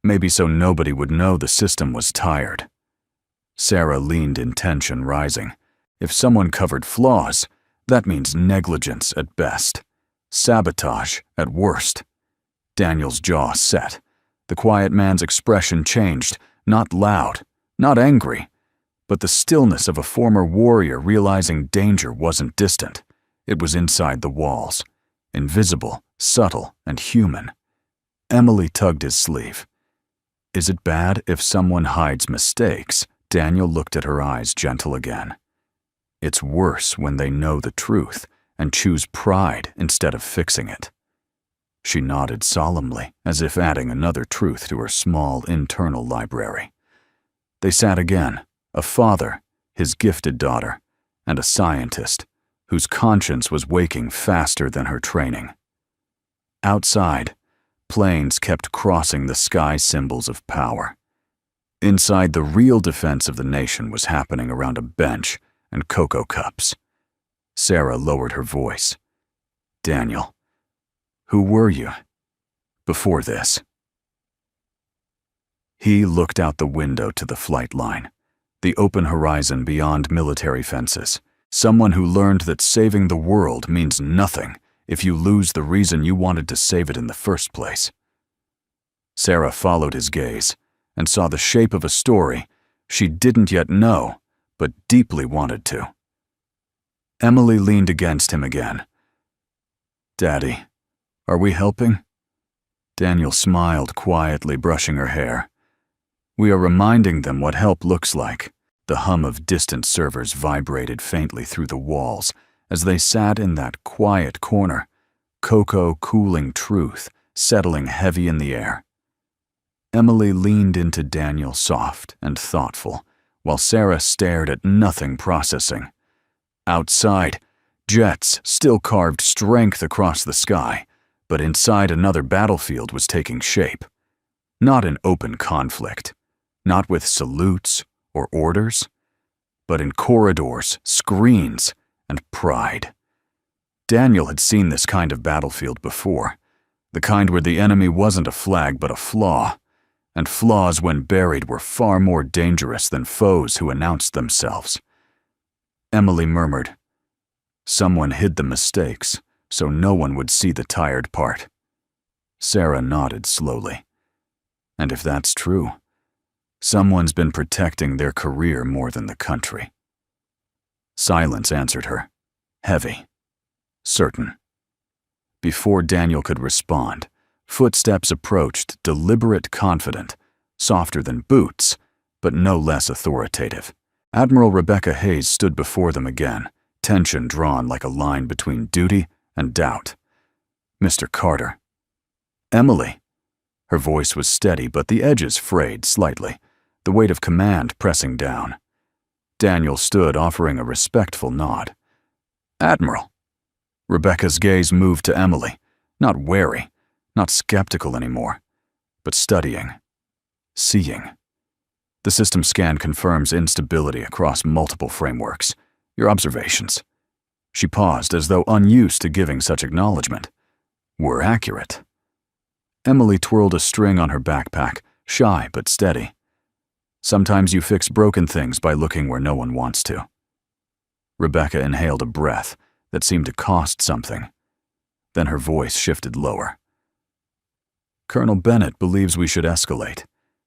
A: Maybe so nobody would know the system was tired. Sarah leaned in tension, rising. If someone covered flaws, that means negligence at best. Sabotage at worst. Daniel's jaw set. The quiet man's expression changed, not loud, not angry, but the stillness of a former warrior realizing danger wasn't distant. It was inside the walls, invisible, subtle, and human. Emily tugged his sleeve. Is it bad if someone hides mistakes? Daniel looked at her eyes, gentle again. It's worse when they know the truth and choose pride instead of fixing it. She nodded solemnly, as if adding another truth to her small internal library. They sat again, a father, his gifted daughter, and a scientist whose conscience was waking faster than her training. Outside, planes kept crossing the sky symbols of power. Inside, the real defense of the nation was happening around a bench and cocoa cups. Sarah lowered her voice. Daniel, who were you before this? He looked out the window to the flight line, the open horizon beyond military fences. Someone who learned that saving the world means nothing if you lose the reason you wanted to save it in the first place. Sarah followed his gaze and saw the shape of a story she didn't yet know, but deeply wanted to. Emily leaned against him again. Daddy, are we helping? Daniel smiled quietly, brushing her hair. We are reminding them what help looks like. The hum of distant servers vibrated faintly through the walls as they sat in that quiet corner, cocoa cooling truth settling heavy in the air. Emily leaned into Daniel, soft and thoughtful, while Sarah stared at nothing, processing. Outside, jets still carved strength across the sky, but inside another battlefield was taking shape. Not in open conflict, not with salutes or orders, but in corridors, screens, and pride. Daniel had seen this kind of battlefield before, the kind where the enemy wasn't a flag but a flaw, and flaws when buried were far more dangerous than foes who announced themselves. Emily murmured, Someone hid the mistakes, so no one would see the tired part. Sarah nodded slowly. And if that's true, someone's been protecting their career more than the country. Silence answered her, heavy, certain. Before Daniel could respond, footsteps approached, deliberate, confident, softer than boots, but no less authoritative. Admiral Rebecca Hayes stood before them again, tension drawn like a line between duty and doubt. "Mr. Carter." "Emily." Her voice was steady, but the edges frayed slightly, the weight of command pressing down. Daniel stood, offering a respectful nod. "Admiral." Rebecca's gaze moved to Emily, not wary, not skeptical anymore, but studying, seeing. "The system scan confirms instability across multiple frameworks. Your observations." She paused as though unused to giving such acknowledgement. "Were accurate." Emily twirled a string on her backpack, shy but steady. "Sometimes you fix broken things by looking where no one wants to." Rebecca inhaled a breath that seemed to cost something. Then her voice shifted lower. "Colonel Bennett believes we should escalate.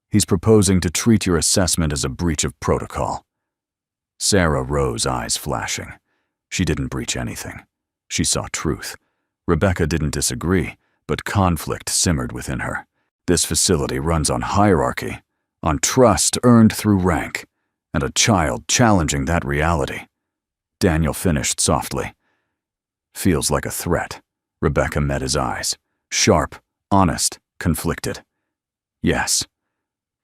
A: He's proposing to treat your assessment as a breach of protocol." Sarah rose, eyes flashing. She didn't breach anything. She saw truth. Rebecca didn't disagree, but conflict simmered within her. This facility runs on hierarchy, on trust earned through rank, and a child challenging that reality. Daniel finished softly. "Feels like a threat." Rebecca met his eyes. Sharp, honest, conflicted. "Yes."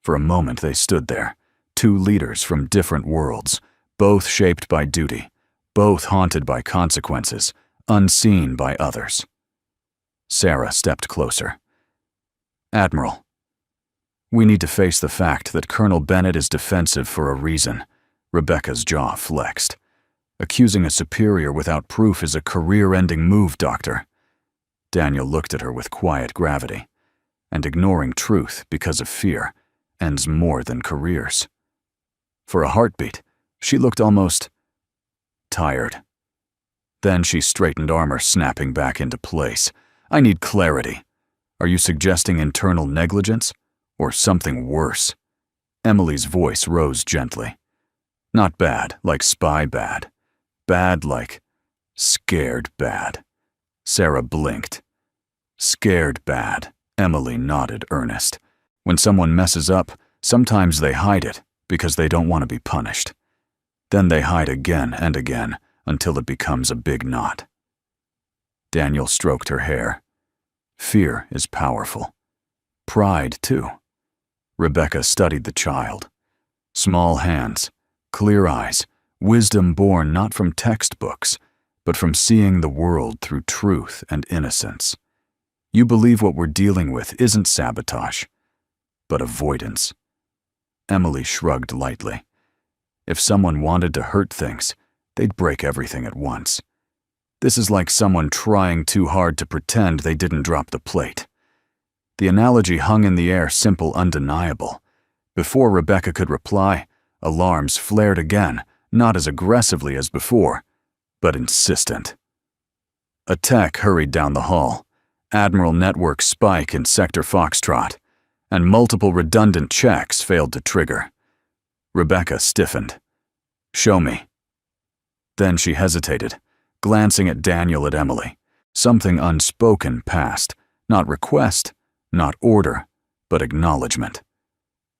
A: For a moment they stood there, two leaders from different worlds, both shaped by duty, both haunted by consequences, unseen by others. Sarah stepped closer. "Admiral, we need to face the fact that Colonel Bennett is defensive for a reason." Rebecca's jaw flexed. "Accusing a superior without proof is a career-ending move, Doctor." Daniel looked at her with quiet gravity. And ignoring truth because of fear ends more than careers. For a heartbeat, she looked almost tired. Then she straightened, armor snapping back into place. "I need clarity. Are you suggesting internal negligence or something worse?" Emily's voice rose gently. "Not bad, like spy bad. Bad like scared bad." Sarah blinked. "Scared bad." Emily nodded, earnest. "When someone messes up, sometimes they hide it because they don't want to be punished. Then they hide again and again until it becomes a big knot." Daniel stroked her hair. "Fear is powerful. Pride, too." Rebecca studied the child. Small hands, clear eyes, wisdom born not from textbooks, but from seeing the world through truth and innocence. "You believe what we're dealing with isn't sabotage, but avoidance." Emily shrugged lightly. "If someone wanted to hurt things, they'd break everything at once. This is like someone trying too hard to pretend they didn't drop the plate." The analogy hung in the air, simple, undeniable. Before Rebecca could reply, alarms flared again, not as aggressively as before, but insistent. A tech hurried down the hall. Admiral network spike in Sector Foxtrot, and multiple redundant checks failed to trigger. Rebecca stiffened. "Show me." Then she hesitated, glancing at Daniel, at Emily. Something unspoken passed, not request, not order, but acknowledgement.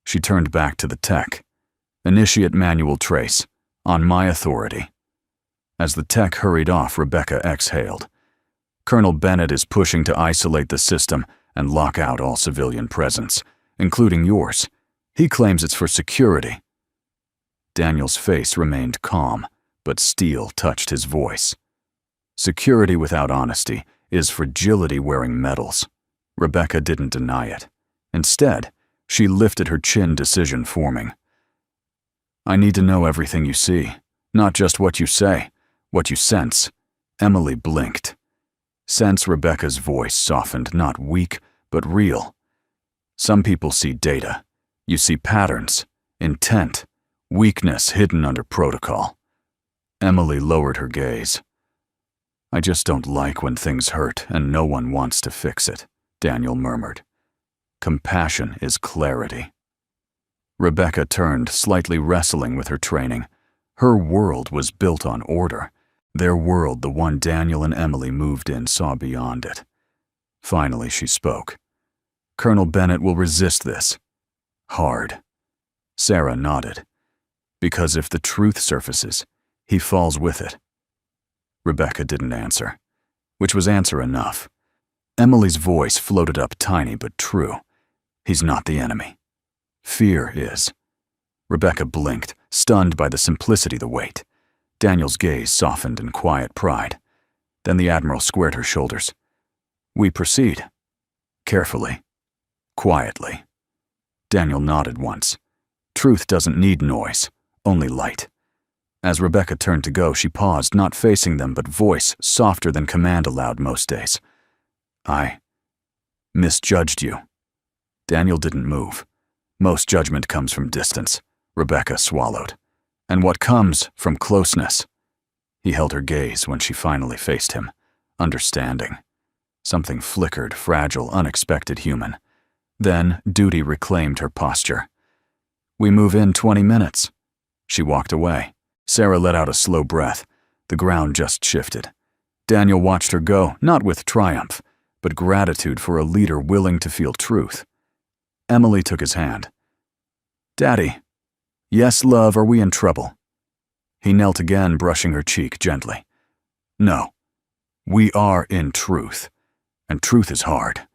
A: She turned back to the tech. "Initiate manual trace, on my authority." As the tech hurried off, Rebecca exhaled. "Colonel Bennett is pushing to isolate the system and lock out all civilian presence, including yours. He claims it's for security." Daniel's face remained calm, but steel touched his voice. "Security without honesty is fragility wearing medals." Rebecca didn't deny it. Instead, she lifted her chin, decision forming. "I need to know everything you see, not just what you say, what you sense." Emily blinked. Sense. Rebecca's voice softened, not weak, but real. "Some people see data. You see patterns, intent, weakness hidden under protocol." Emily lowered her gaze. "I just don't like when things hurt and no one wants to fix it," Daniel murmured. "Compassion is clarity." Rebecca turned, slightly wrestling with her training. Her world was built on order. Their world, the one Daniel and Emily moved in, saw beyond it. Finally, she spoke. "Colonel Bennett will resist this. Hard." Sarah nodded. "Because if the truth surfaces, he falls with it." Rebecca didn't answer, which was answer enough. Emily's voice floated up tiny but true. "He's not the enemy. Fear is." Rebecca blinked, stunned by the simplicity, the weight. Daniel's gaze softened in quiet pride. Then the Admiral squared her shoulders. "We proceed. Carefully. Quietly." Daniel nodded once. Truth doesn't need noise, only light. As Rebecca turned to go, she paused, not facing them, but voice softer than command allowed most days. "I misjudged you." Daniel didn't move. Most judgment comes from distance. Rebecca swallowed. "And what comes from closeness?" He held her gaze when she finally faced him, understanding. Something flickered, fragile, unexpected, human. Then duty reclaimed her posture. "We move in 20 minutes." She walked away. Sarah let out a slow breath. The ground just shifted. Daniel watched her go, not with triumph, but gratitude for a leader willing to feel truth. Emily took his hand. "Daddy, yes, love, are we in trouble?" He knelt again, brushing her cheek gently. "No, we are in truth, and truth is hard,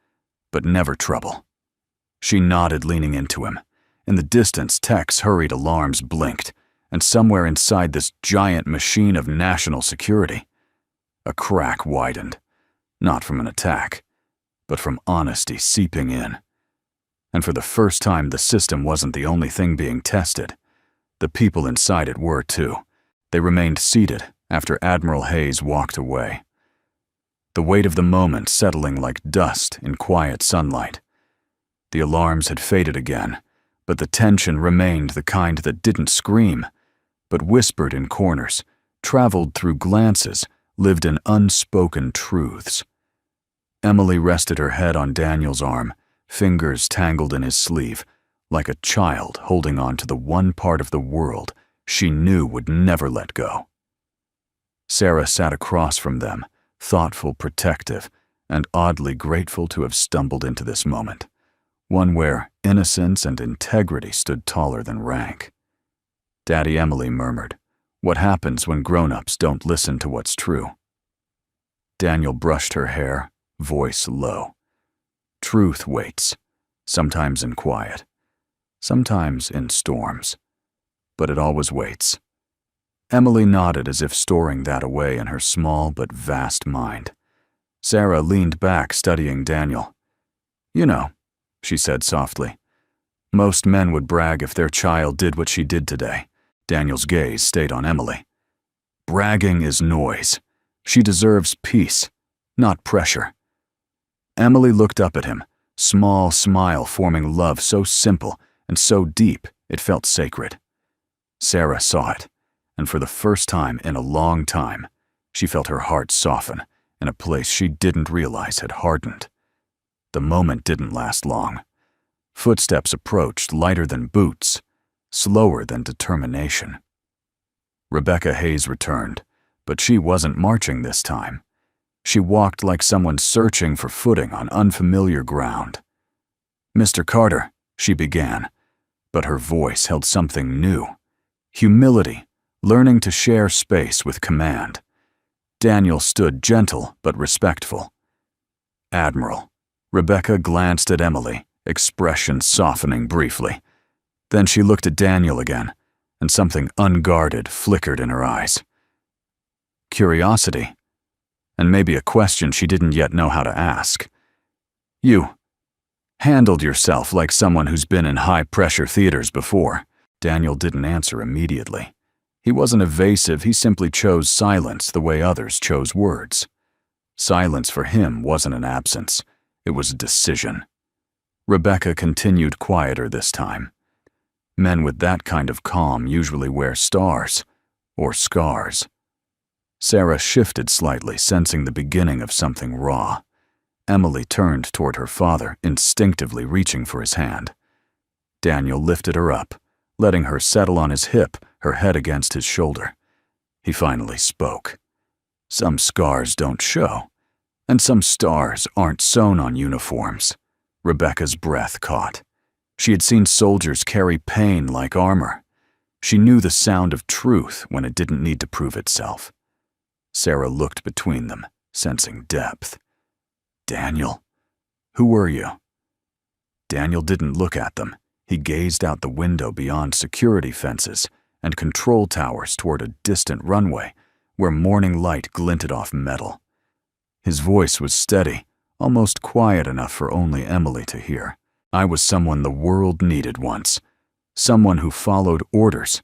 A: but never trouble." She nodded, leaning into him. In the distance, Tech's hurried alarms blinked, and somewhere inside this giant machine of national security, a crack widened, not from an attack, but from honesty seeping in. And for the first time, the system wasn't the only thing being tested. The people inside it were too. They remained seated after Admiral Hayes walked away. The weight of the moment settling like dust in quiet sunlight. The alarms had faded again, but the tension remained, the kind that didn't scream, but whispered in corners, traveled through glances, lived in unspoken truths. Emily rested her head on Daniel's arm, fingers tangled in his sleeve, like a child holding on to the one part of the world she knew would never let go. Sarah sat across from them, thoughtful, protective, and oddly grateful to have stumbled into this moment, one where innocence and integrity stood taller than rank. Daddy, Emily murmured, "What happens when grown-ups don't listen to what's true?" Daniel brushed her hair, voice low. "Truth waits, sometimes in quiet, sometimes in storms, but it always waits." Emily nodded as if storing that away in her small but vast mind. Sarah leaned back, studying Daniel. "You know," she said softly, "most men would brag if their child did what she did today." Daniel's gaze stayed on Emily. "Bragging is noise. She deserves peace, not pressure." Emily looked up at him, small smile forming love so simple and so deep it felt sacred. Sarah saw it, and for the first time in a long time, she felt her heart soften in a place she didn't realize had hardened. The moment didn't last long. Footsteps approached, lighter than boots, slower than determination. Rebecca Hayes returned, but she wasn't marching this time. She walked like someone searching for footing on unfamiliar ground. "Mr. Carter," she began, but her voice held something new. Humility, learning to share space with command. Daniel stood gentle but respectful. "Admiral." Rebecca glanced at Emily, expression softening briefly. Then she looked at Daniel again, and something unguarded flickered in her eyes. Curiosity, and maybe a question she didn't yet know how to ask. "You handled yourself like someone who's been in high-pressure theaters before." Daniel didn't answer immediately. He wasn't evasive, he simply chose silence the way others chose words. Silence for him wasn't an absence, it was a decision. Rebecca continued quieter this time. Men with that kind of calm usually wear stars, or scars. Sarah shifted slightly, sensing the beginning of something raw. Emily turned toward her father, instinctively reaching for his hand. Daniel lifted her up, letting her settle on his hip, her head against his shoulder. He finally spoke. Some scars don't show, and some stars aren't sewn on uniforms. Rebecca's breath caught. She had seen soldiers carry pain like armor. She knew the sound of truth when it didn't need to prove itself. Sarah looked between them, sensing depth. Daniel, who were you? Daniel didn't look at them. He gazed out the window beyond security fences and control towers toward a distant runway where morning light glinted off metal. His voice was steady, almost quiet enough for only Emily to hear. I was someone the world needed once. Someone who followed orders,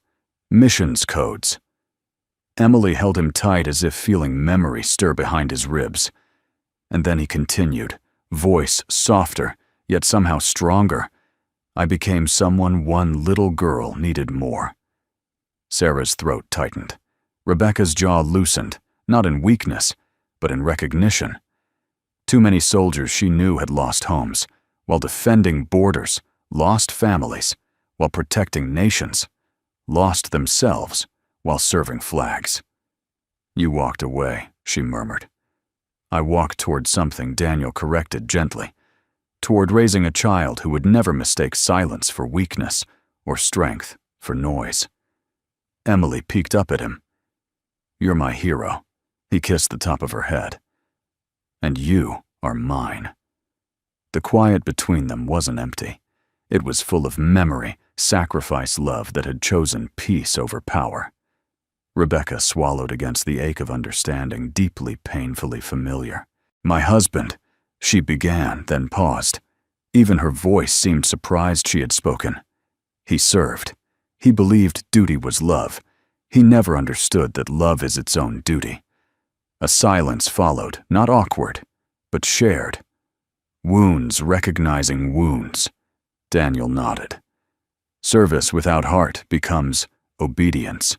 A: missions codes. Emily held him tight as if feeling memory stir behind his ribs. And then he continued, voice softer, yet somehow stronger. I became someone one little girl needed more. Sarah's throat tightened. Rebecca's jaw loosened, not in weakness, but in recognition. Too many soldiers she knew had lost homes, while defending borders, lost families, while protecting nations, lost themselves while serving flags. You walked away, she murmured. I walked toward something Daniel corrected gently, toward raising a child who would never mistake silence for weakness or strength for noise. Emily peeked up at him. You're my hero. He kissed the top of her head. And you are mine. The quiet between them wasn't empty. It was full of memory, sacrifice, love that had chosen peace over power. Rebecca swallowed against the ache of understanding, deeply, painfully familiar. My husband, she began, then paused. Even her voice seemed surprised she had spoken. He served. He believed duty was love. He never understood that love is its own duty. A silence followed, not awkward, but shared. Wounds recognizing wounds. Daniel nodded. Service without heart becomes obedience,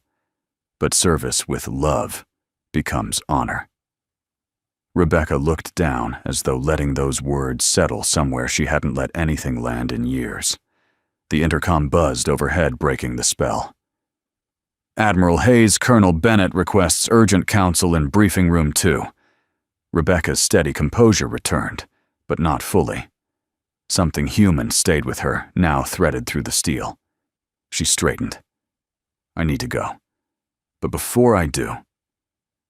A: but service with love becomes honor. Rebecca looked down as though letting those words settle somewhere she hadn't let anything land in years. The intercom buzzed overhead, breaking the spell. Admiral Hayes, Colonel Bennett requests urgent counsel in briefing room 2. Rebecca's steady composure returned, but not fully. Something human stayed with her, now threaded through the steel. She straightened. I need to go. But before I do,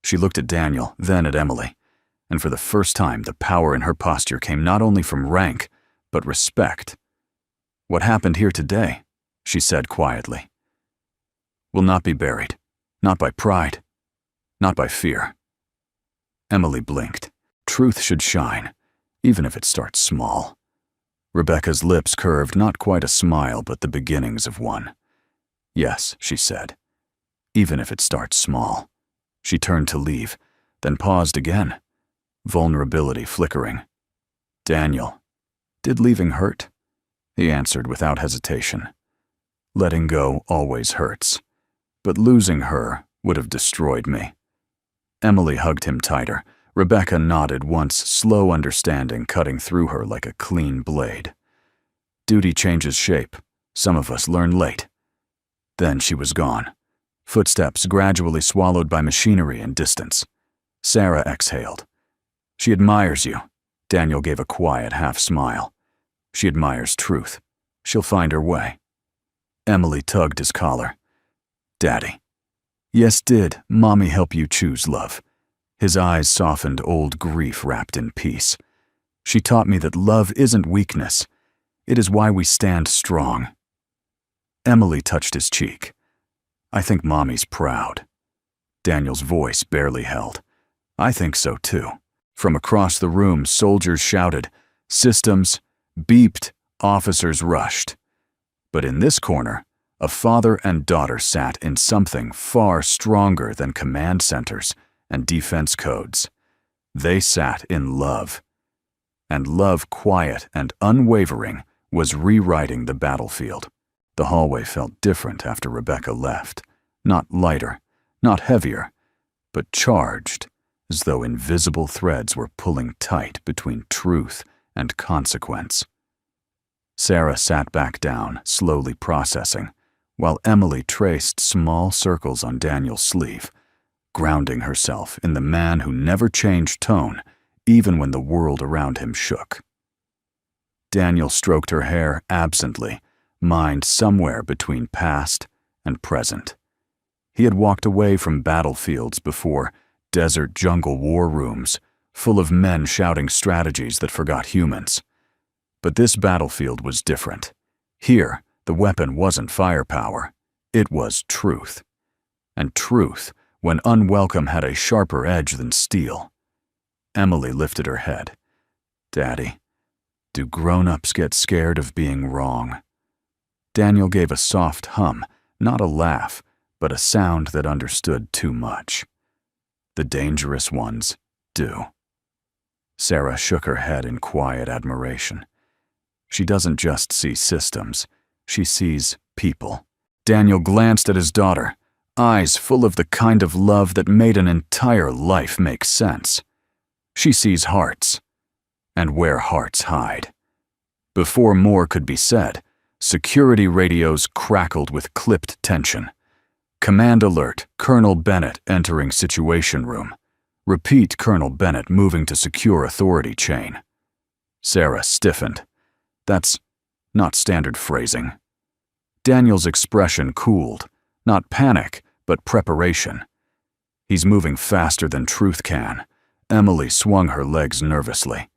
A: she looked at Daniel, then at Emily, and for the first time the power in her posture came not only from rank, but respect. What happened here today, she said quietly, will not be buried, not by pride, not by fear. Emily blinked. Truth should shine, even if it starts small. Rebecca's lips curved, not quite a smile, but the beginnings of one. Yes, she said, even if it starts small. She turned to leave, then paused again, vulnerability flickering. Daniel, did leaving hurt? He answered without hesitation. Letting go always hurts, but losing her would have destroyed me. Emily hugged him tighter. Rebecca nodded once, slow understanding cutting through her like a clean blade. Duty changes shape. Some of us learn late. Then she was gone. Footsteps gradually swallowed by machinery and distance. Sarah exhaled. She admires you. Daniel gave a quiet half-smile. She admires truth. She'll find her way. Emily tugged his collar. Daddy. Yes, did Mommy help you choose love? His eyes softened, old grief wrapped in peace. She taught me that love isn't weakness. It is why we stand strong. Emily touched his cheek. I think Mommy's proud. Daniel's voice barely held. I think so too. From across the room, soldiers shouted. Systems beeped. Officers rushed. But in this corner, a father and daughter sat in something far stronger than command centers and defense codes. They sat in love. And love, quiet and unwavering, was rewriting the battlefield. The hallway felt different after Rebecca left. Not lighter, not heavier, but charged, as though invisible threads were pulling tight between truth and consequence. Sarah sat back down, slowly processing, while Emily traced small circles on Daniel's sleeve, grounding herself in the man who never changed tone, even when the world around him shook. Daniel stroked her hair absently, mind somewhere between past and present. He had walked away from battlefields before, desert jungle war rooms, full of men shouting strategies that forgot humans. But this battlefield was different. Here, the weapon wasn't firepower. It was truth. And truth, when unwelcome, had a sharper edge than steel. Emily lifted her head. "Daddy, do grown-ups get scared of being wrong?" Daniel gave a soft hum, not a laugh, but a sound that understood too much. "The dangerous ones do." Sarah shook her head in quiet admiration. She doesn't just see systems, she sees people. Daniel glanced at his daughter, eyes full of the kind of love that made an entire life make sense. She sees hearts, and where hearts hide. Before more could be said, security radios crackled with clipped tension. "Command alert, Colonel Bennett entering Situation Room. Repeat, Colonel Bennett moving to secure authority chain." Sarah stiffened. That's not standard phrasing. Daniel's expression cooled, not panic, but preparation. "He's moving faster than truth can." Emily swung her legs nervously.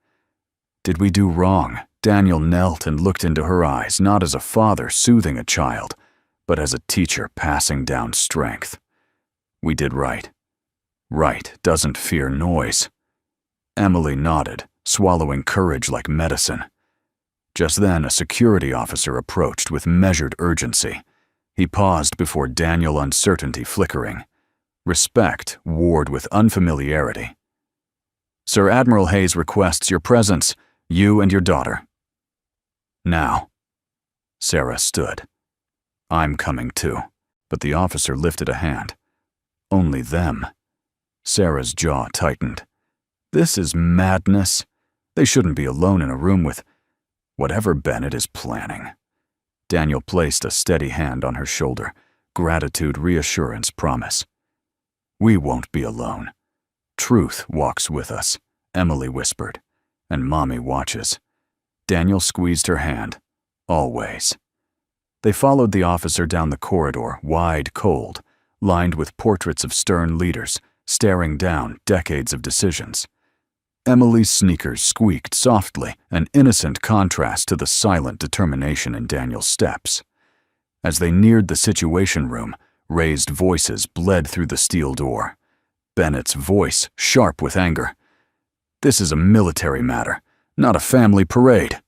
A: "Did we do wrong?" Daniel knelt and looked into her eyes, not as a father soothing a child, but as a teacher passing down strength. "We did right. Right doesn't fear noise." Emily nodded, swallowing courage like medicine. Just then, a security officer approached with measured urgency. He paused before Daniel, uncertainty flickering. Respect warred with unfamiliarity. "Sir Admiral Hayes requests your presence, you and your daughter." "Now." Sarah stood. "I'm coming too." But the officer lifted a hand. "Only them." Sarah's jaw tightened. This is madness. They shouldn't be alone in a room with whatever Bennett is planning. Daniel placed a steady hand on her shoulder. Gratitude, reassurance, promise. "We won't be alone. Truth walks with us," Emily whispered, "and Mommy watches." Daniel squeezed her hand. "Always." They followed the officer down the corridor, wide, cold, lined with portraits of stern leaders, staring down decades of decisions. Emily's sneakers squeaked softly, an innocent contrast to the silent determination in Daniel's steps. As they neared the Situation Room, raised voices bled through the steel door. Bennett's voice, sharp with anger. "This is a military matter, not a family parade."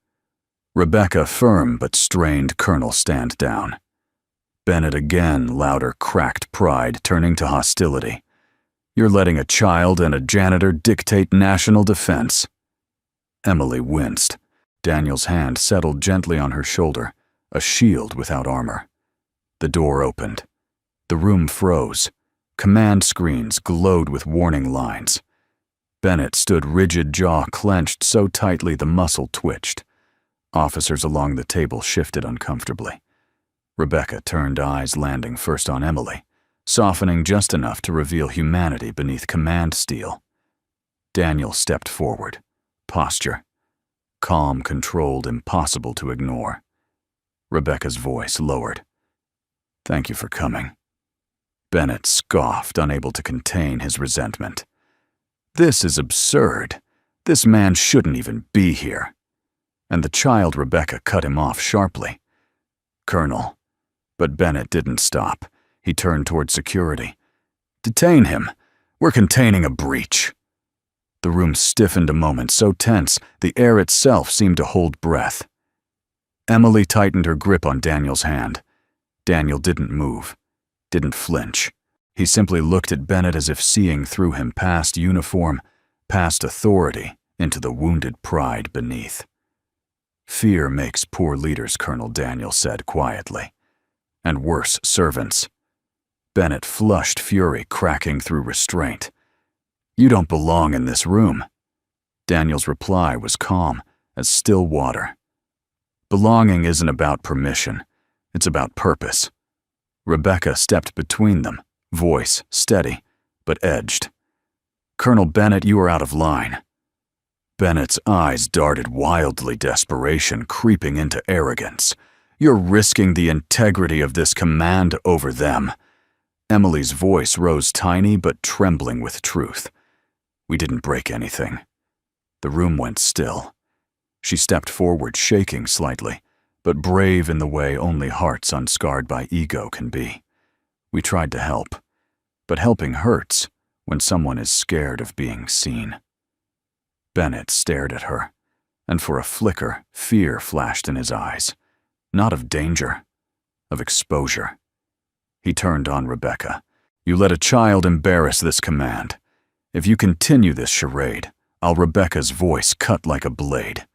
A: Rebecca, firm but strained, "Colonel, stand down." Bennett again, louder, cracked pride turning to hostility. "You're letting a child and a janitor dictate national defense." Emily winced. Daniel's hand settled gently on her shoulder, a shield without armor. The door opened. The room froze. Command screens glowed with warning lines. Bennett stood rigid, jaw clenched so tightly the muscle twitched. Officers along the table shifted uncomfortably. Rebecca turned, eyes landing first on Emily, softening just enough to reveal humanity beneath command steel. Daniel stepped forward. Posture. Calm, controlled, impossible to ignore. Rebecca's voice lowered. "Thank you for coming." Bennett scoffed, unable to contain his resentment. "This is absurd. This man shouldn't even be here." And the child Rebecca cut him off sharply. "Colonel." But Bennett didn't stop. He turned toward security. "Detain him. We're containing a breach." The room stiffened a moment, so tense the air itself seemed to hold breath. Emily tightened her grip on Daniel's hand. Daniel didn't move, didn't flinch. He simply looked at Bennett as if seeing through him, past uniform, past authority, into the wounded pride beneath. "Fear makes poor leaders," Colonel Daniel said quietly. "And worse servants." Bennett flushed, fury cracking through restraint. "You don't belong in this room." Daniel's reply was calm as still water. "Belonging isn't about permission. It's about purpose." Rebecca stepped between them, voice steady. but edged. "Colonel Bennett, you are out of line." Bennett's eyes darted wildly, desperation creeping into arrogance. "You're risking the integrity of this command over them." Emily's voice rose tiny but trembling with truth. "We didn't break anything." The room went still. She stepped forward, shaking slightly, but brave in the way only hearts unscarred by ego can be. "We tried to help, but helping hurts when someone is scared of being seen." Bennett stared at her, and for a flicker, fear flashed in his eyes. Not of danger, of exposure. He turned on Rebecca. "You let a child embarrass this command. If you continue this charade, I'll..." Rebecca's voice cut like a blade.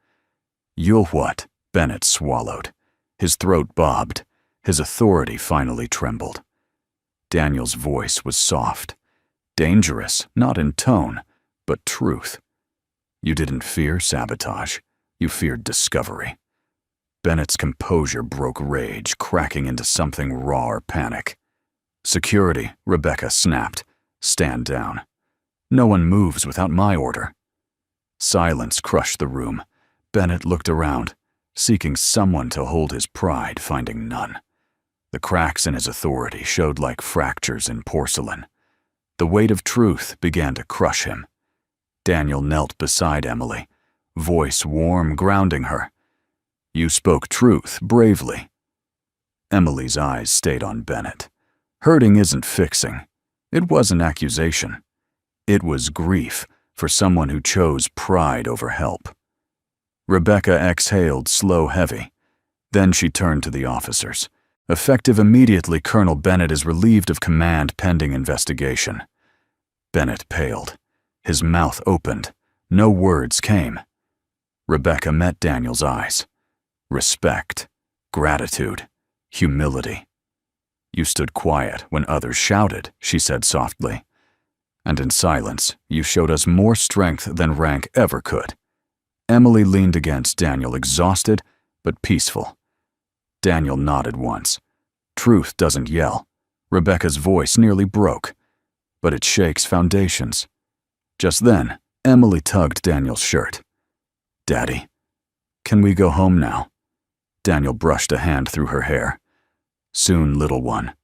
A: "You'll what?" Bennett swallowed. His throat bobbed. His authority finally trembled. Daniel's voice was soft. Dangerous, not in tone, but truth. "You didn't fear sabotage. You feared discovery." Bennett's composure broke rage, cracking into something raw or panic. "Security," Rebecca snapped. "Stand down. No one moves without my order." Silence crushed the room. Bennett looked around, seeking someone to hold his pride, finding none. The cracks in his authority showed like fractures in porcelain. The weight of truth began to crush him. Daniel knelt beside Emily, voice warm, grounding her. "You spoke truth bravely." Emily's eyes stayed on Bennett. Hurting isn't fixing. It was an accusation. It was grief for someone who chose pride over help. Rebecca exhaled, slow, heavy. Then she turned to the officers. "Effective immediately, Colonel Bennett is relieved of command pending investigation." Bennett paled. His mouth opened. No words came. Rebecca met Daniel's eyes. Respect, gratitude, humility. "You stood quiet when others shouted," she said softly. "And in silence, you showed us more strength than rank ever could." Emily leaned against Daniel, exhausted but peaceful. Daniel nodded once. "Truth doesn't yell." Rebecca's voice nearly broke, but it shakes foundations. Just then, Emily tugged Daniel's shirt. "Daddy, can we go home now?" Daniel brushed a hand through her hair. "Soon, little one."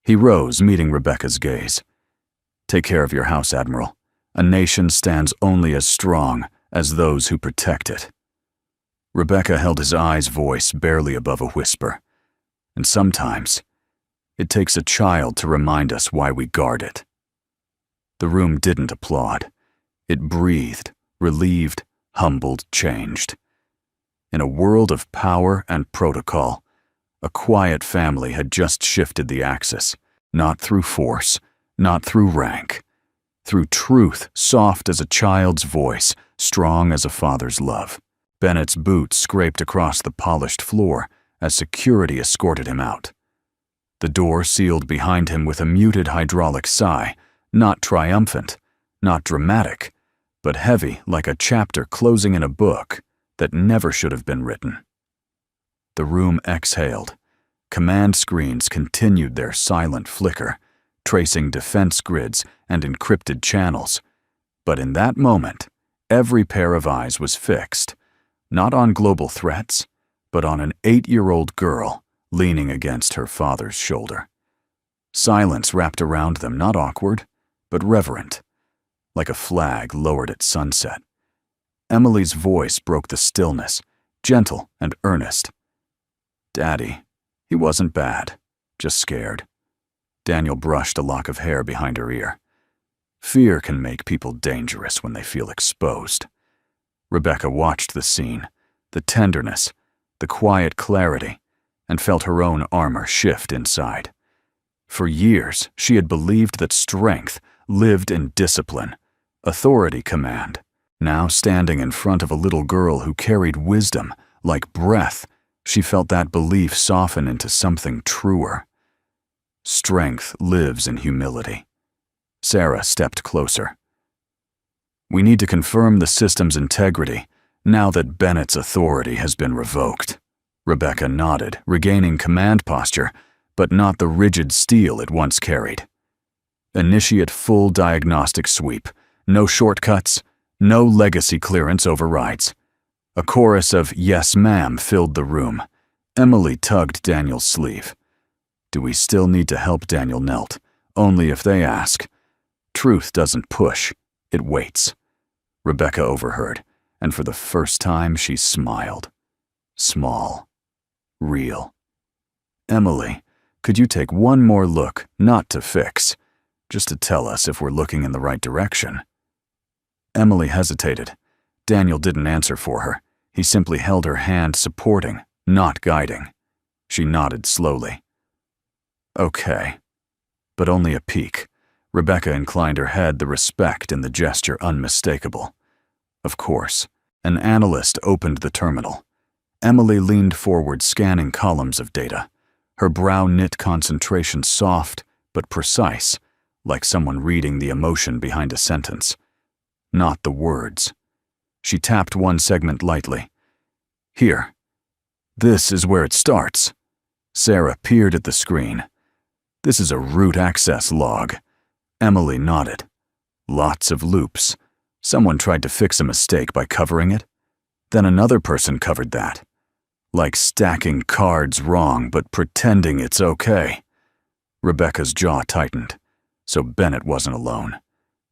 A: He rose, meeting Rebecca's gaze. "Take care of your house, Admiral. A nation stands only as strong as those who protect it." Rebecca held his eyes, voice barely above a whisper. "And sometimes, it takes a child to remind us why we guard it." The room didn't applaud. It breathed, relieved, humbled, changed. In a world of power and protocol, a quiet family had just shifted the axis, not through force, not through rank, through truth soft as a child's voice, strong as a father's love. Bennett's boots scraped across the polished floor as security escorted him out. The door sealed behind him with a muted hydraulic sigh, not triumphant, not dramatic, but heavy like a chapter closing in a book that never should have been written. The room exhaled. Command screens continued their silent flicker, tracing defense grids and encrypted channels. But in that moment, every pair of eyes was fixed, not on global threats, but on an 8-year-old girl leaning against her father's shoulder. Silence wrapped around them, not awkward, but reverent, like a flag lowered at sunset. Emily's voice broke the stillness, gentle and earnest. "Daddy, he wasn't bad, just scared." Daniel brushed a lock of hair behind her ear. "Fear can make people dangerous when they feel exposed." Rebecca watched the scene, the tenderness, the quiet clarity, and felt her own armor shift inside. For years, she had believed that strength lived in discipline, authority, command. Now, standing in front of a little girl who carried wisdom like breath, she felt that belief soften into something truer. Strength lives in humility. Sarah stepped closer. "We need to confirm the system's integrity now that Bennett's authority has been revoked." Rebecca nodded, regaining command posture, but not the rigid steel it once carried. Initiate full diagnostic sweep. No shortcuts, no legacy clearance overrides. A chorus of "yes, ma'am" filled the room. Emily tugged Daniel's sleeve. Do we still need to help? Daniel knelt. Only if they ask. Truth doesn't push, it waits. Rebecca overheard, and for the first time she smiled. Small. Real. Emily, could you take one more look, not to fix, just to tell us if we're looking in the right direction? Emily hesitated. Daniel didn't answer for her. He simply held her hand, supporting, not guiding. She nodded slowly. Okay. But only a peek. Rebecca inclined her head, the respect in the gesture unmistakable. Of course. An analyst opened the terminal. Emily leaned forward, scanning columns of data. Her brow knit, concentration soft but precise, like someone reading the emotion behind a sentence. Not the words. She tapped one segment lightly. Here. This is where it starts. Sarah peered at the screen. This is a root access log. Emily nodded. Lots of loops. Someone tried to fix a mistake by covering it. Then another person covered that. Like stacking cards wrong but pretending it's okay. Rebecca's jaw tightened. So Bennett wasn't alone.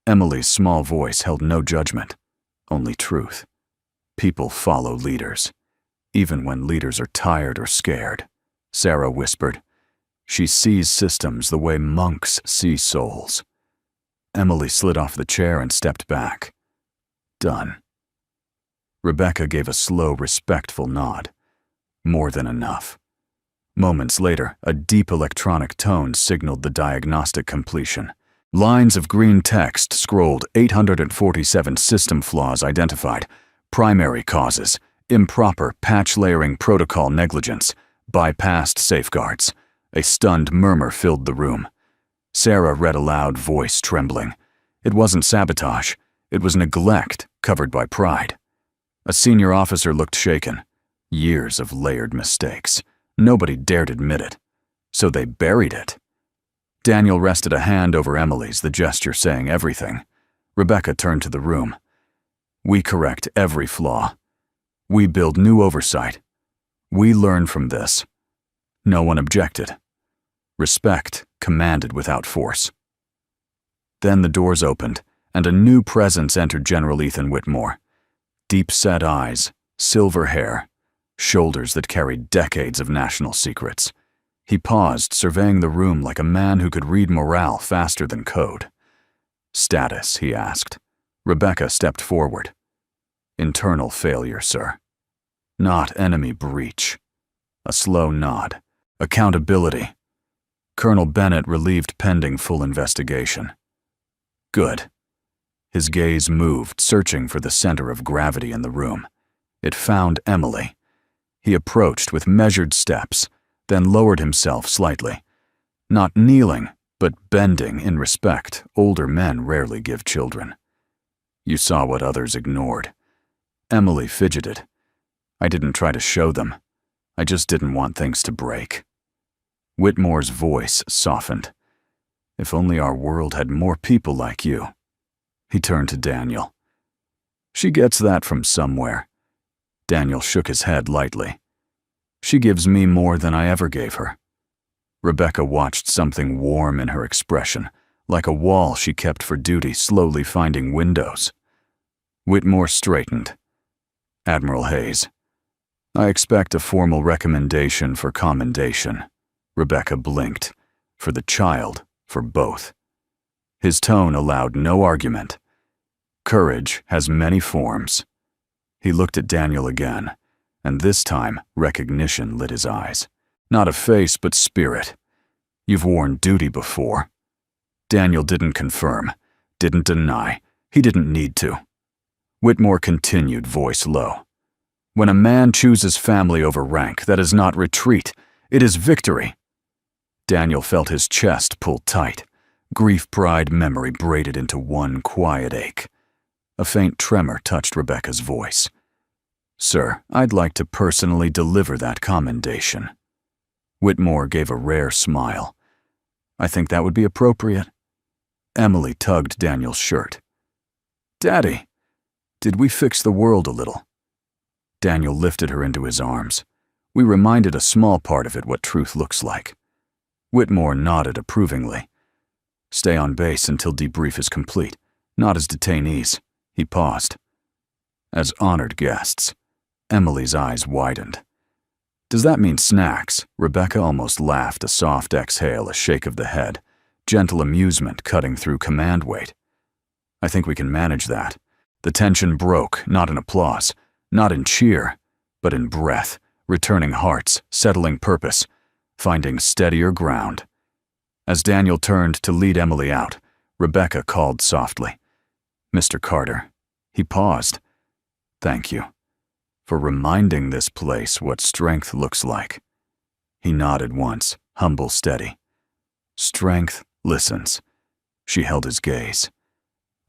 A: Emily's small voice held no judgment, only truth. People follow leaders, even when leaders are tired or scared. Sarah whispered. She sees systems the way monks see souls. Emily slid off the chair and stepped back. Done. Rebecca gave a slow, respectful nod. More than enough. Moments later, a deep electronic tone signaled the diagnostic completion. Lines of green text scrolled. 847 system flaws identified. Primary causes: improper patch layering protocol negligence, bypassed safeguards. A stunned murmur filled the room. Sarah read aloud, voice trembling. It wasn't sabotage. It was neglect covered by pride. A senior officer looked shaken. Years of layered mistakes. Nobody dared admit it. So they buried it. Daniel rested a hand over Emily's, the gesture saying everything. Rebecca turned to the room. We correct every flaw. We build new oversight. We learn from this. No one objected. Respect commanded without force. Then the doors opened, and a new presence entered. General Ethan Whitmore. Deep-set eyes, silver hair, shoulders that carried decades of national secrets. He paused, surveying the room like a man who could read morale faster than code. Status, he asked. Rebecca stepped forward. Internal failure, sir. Not enemy breach. A slow nod. Accountability. Colonel Bennett relieved pending full investigation. Good. His gaze moved, searching for the center of gravity in the room. It found Emily. He approached with measured steps, then lowered himself slightly. Not kneeling, but bending in respect older men rarely give children. You saw what others ignored. Emily fidgeted. I didn't try to show them. I just didn't want things to break. Whitmore's voice softened. If only our world had more people like you. He turned to Daniel. She gets that from somewhere. Daniel shook his head lightly. She gives me more than I ever gave her. Rebecca watched something warm in her expression, like a wall she kept for duty slowly finding windows. Whitmore straightened. Admiral Hayes. I expect a formal recommendation for commendation. Rebecca blinked. For the child, for both. His tone allowed no argument. Courage has many forms. He looked at Daniel again, and this time recognition lit his eyes. Not a face, but spirit. You've worn duty before. Daniel didn't confirm, didn't deny. He didn't need to. Whitmore continued, voice low. When a man chooses family over rank, that is not retreat. It is victory. Daniel felt his chest pull tight. Grief, pride, memory braided into one quiet ache. A faint tremor touched Rebecca's voice. Sir, I'd like to personally deliver that commendation. Whitmore gave a rare smile. I think that would be appropriate. Emily tugged Daniel's shirt. "Daddy, did we fix the world a little?" Daniel lifted her into his arms. We reminded a small part of it what truth looks like. Whitmore nodded approvingly. "Stay on base until debrief is complete, not as detainees." He paused. "As honored guests." Emily's eyes widened. "Does that mean snacks?" Rebecca almost laughed, a soft exhale, a shake of the head, gentle amusement cutting through command weight. "I think we can manage that." The tension broke, not in applause, not in cheer, but in breath, returning hearts, settling purpose, finding steadier ground. As Daniel turned to lead Emily out, Rebecca called softly, "Mr. Carter." He paused. "Thank you for reminding this place what strength looks like." He nodded once, humble, steady. "Strength listens." She held his gaze.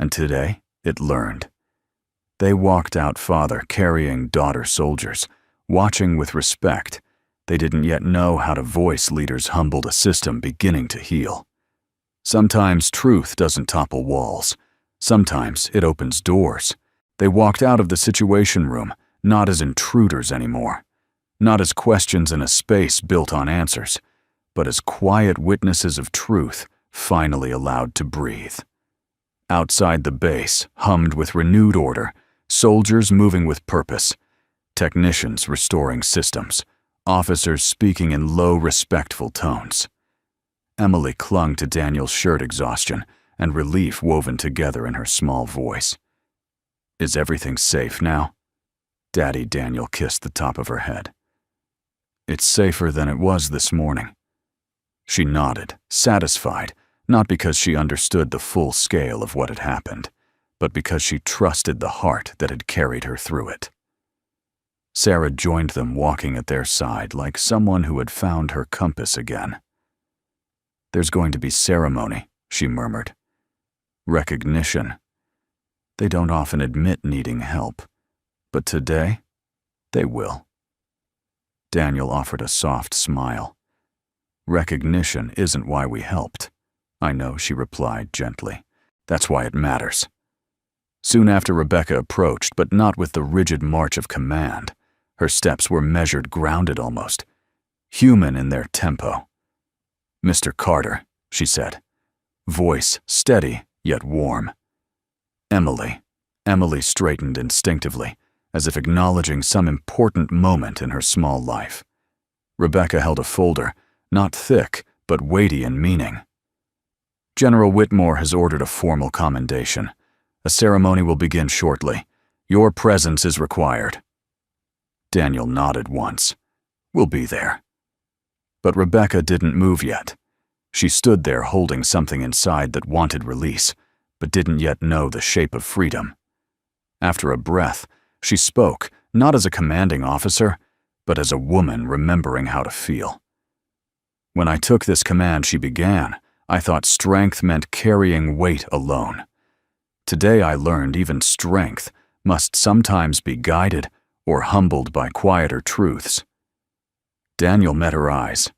A: And today, it learned. They walked out, father carrying daughter soldiers, watching with respect. They didn't yet know how to voice leaders humbled, a system beginning to heal. Sometimes truth doesn't topple walls. Sometimes it opens doors. They walked out of the situation room, not as intruders anymore, not as questions in a space built on answers, but as quiet witnesses of truth finally allowed to breathe. Outside the base hummed with renewed order, soldiers moving with purpose, technicians restoring systems, officers speaking in low, respectful tones. Emily clung to Daniel's shirt, exhaustion and relief woven together in her small voice. "Is everything safe now?" Daddy Daniel kissed the top of her head. "It's safer than it was this morning." She nodded, satisfied, not because she understood the full scale of what had happened, but because she trusted the heart that had carried her through it. Sarah joined them, walking at their side like someone who had found her compass again. "There's going to be ceremony," she murmured. "Recognition. They don't often admit needing help, but today, they will." Daniel offered a soft smile. "Recognition isn't why we helped." "I know," she replied gently. "That's why it matters." Soon after, Rebecca approached, but not with the rigid march of command. Her steps were measured, grounded almost, human in their tempo. "Mr. Carter," she said, voice steady yet warm. "Emily." Emily straightened instinctively, as if acknowledging some important moment in her small life. Rebecca held a folder, not thick, but weighty in meaning. "General Whitmore has ordered a formal commendation. A ceremony will begin shortly. Your presence is required." Daniel nodded once. "We'll be there." But Rebecca didn't move yet. She stood there holding something inside that wanted release, but didn't yet know the shape of freedom. After a breath, she spoke, not as a commanding officer, but as a woman remembering how to feel. "When I took this command," she began, "I thought strength meant carrying weight alone. Today I learned even strength must sometimes be guided or humbled by quieter truths." Daniel met her eyes.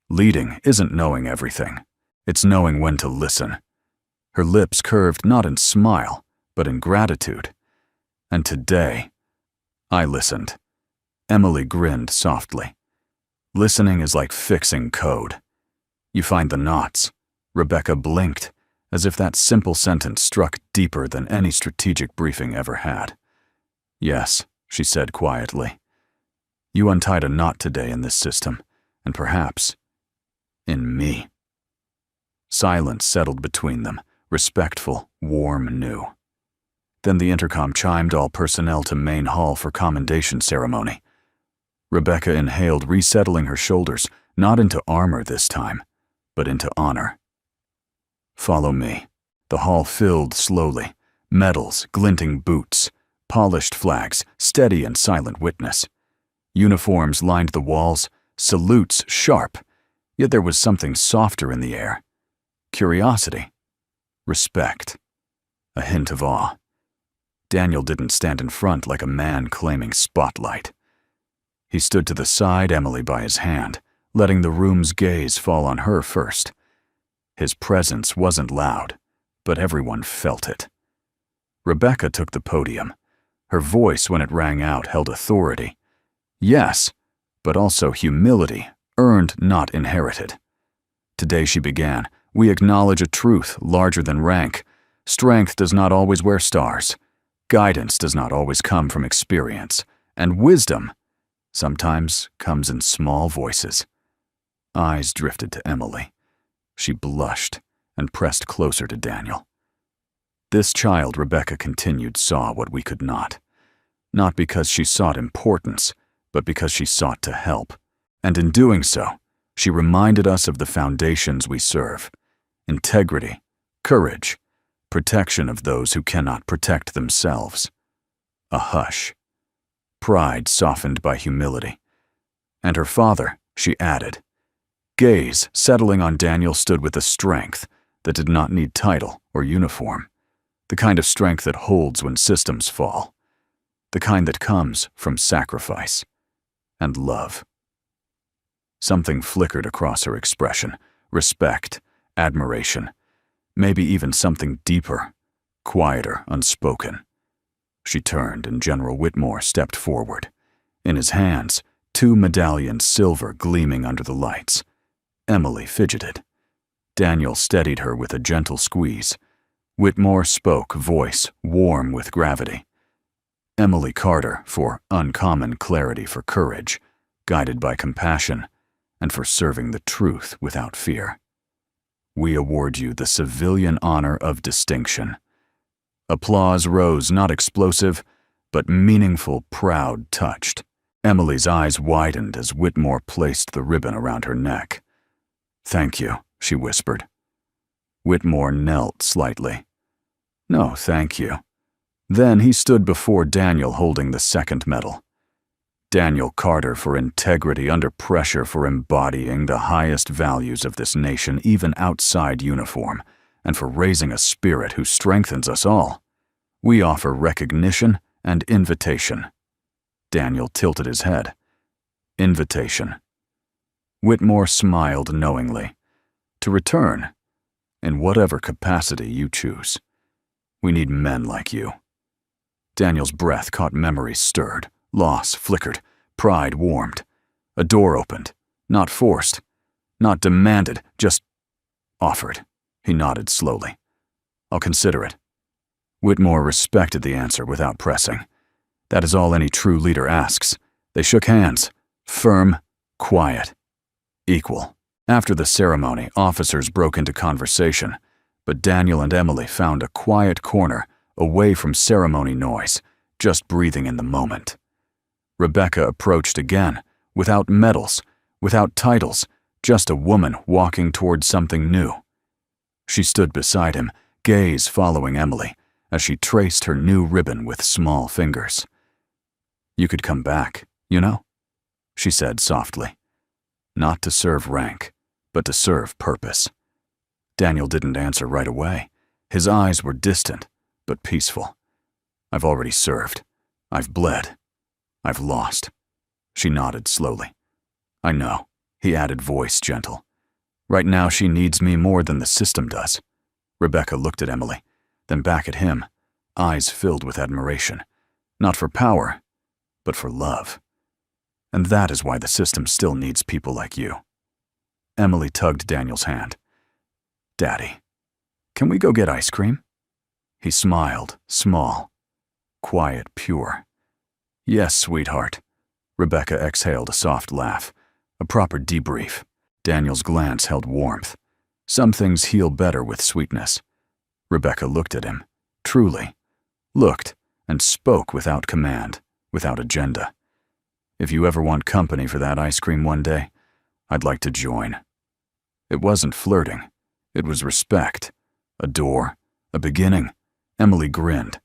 A: Leading isn't knowing everything. It's knowing when to listen. Her lips curved not in smile, but in gratitude. "And today, I listened." Emily grinned softly. "Listening is like fixing code. You find the knots." Rebecca blinked, as if that simple sentence struck deeper than any strategic briefing ever had. "Yes," she said quietly. "You untied a knot today in this system, and perhaps in me." Silence settled between them, respectful, warm, new. Then the intercom chimed all personnel to main hall for commendation ceremony. Rebecca inhaled, resettling her shoulders, not into armor this time, but into honor. "Follow me." The hall filled slowly, medals, glinting boots, polished flags, steady and silent witness. Uniforms lined the walls, salutes sharp, yet there was something softer in the air. Curiosity, respect, a hint of awe. Daniel didn't stand in front like a man claiming spotlight. He stood to the side, Emily by his hand, letting the room's gaze fall on her first. His presence wasn't loud, but everyone felt it. Rebecca took the podium. Her voice, when it rang out, held authority. Yes, but also humility, earned, not inherited. Today she began, "We acknowledge a truth larger than rank. Strength does not always wear stars. Guidance does not always come from experience. And wisdom sometimes comes in small voices." Eyes drifted to Emily. She blushed and pressed closer to Daniel. This child, Rebecca continued, saw what we could not. Not because she sought importance, but because she sought to help. And in doing so, she reminded us of the foundations we serve: integrity, courage, protection of those who cannot protect themselves. A hush. Pride softened by humility. And her father, she added. Gaze, settling on Daniel, stood with a strength that did not need title or uniform. The kind of strength that holds when systems fall. The kind that comes from sacrifice and love. Something flickered across her expression: respect, admiration, maybe even something deeper, quieter, unspoken. She turned, and General Whitmore stepped forward. In his hands, 2 medallions, silver gleaming under the lights. Emily fidgeted. Daniel steadied her with a gentle squeeze. Whitmore spoke, voice warm with gravity. Emily Carter, for uncommon clarity, for courage, guided by compassion, and for serving the truth without fear. We award you the civilian honor of distinction. Applause rose, not explosive, but meaningful, proud, touched. Emily's eyes widened as Whitmore placed the ribbon around her neck. "Thank you," she whispered. Whitmore knelt slightly. "No, thank you." Then he stood before Daniel holding the second medal. Daniel Carter, for integrity under pressure, for embodying the highest values of this nation even outside uniform, and for raising a spirit who strengthens us all. We offer recognition and invitation. Daniel tilted his head. Invitation. Whitmore smiled knowingly. To return, in whatever capacity you choose. We need men like you. Daniel's breath caught memories stirred, loss flickered, pride warmed. A door opened, not forced, not demanded, just offered. He nodded slowly. "I'll consider it." Whitmore respected the answer without pressing. That is all any true leader asks. They shook hands, firm, quiet, equal. After the ceremony, officers broke into conversation, but Daniel and Emily found a quiet corner, away from ceremony noise, just breathing in the moment. Rebecca approached again, without medals, without titles, just a woman walking toward something new. She stood beside him, gaze following Emily, as she traced her new ribbon with small fingers. "You could come back, you know," she said softly. "Not to serve rank, but to serve purpose." Daniel didn't answer right away. His eyes were distant, but peaceful. "I've already served. I've bled. I've lost." She nodded slowly. "I know," he added, voice gentle. "Right now she needs me more than the system does." Rebecca looked at Emily, then back at him, eyes filled with admiration. Not for power, but for love. And that is why the system still needs people like you. Emily tugged Daniel's hand. "Daddy, can we go get ice cream?" He smiled, small, quiet, pure. "Yes, sweetheart." Rebecca exhaled a soft laugh, a proper debrief. Daniel's glance held warmth. Some things heal better with sweetness. Rebecca looked at him, truly, looked and spoke without command, without agenda. "If you ever want company for that ice cream one day, I'd like to join." It wasn't flirting. It was respect. A door. A beginning. Emily grinned.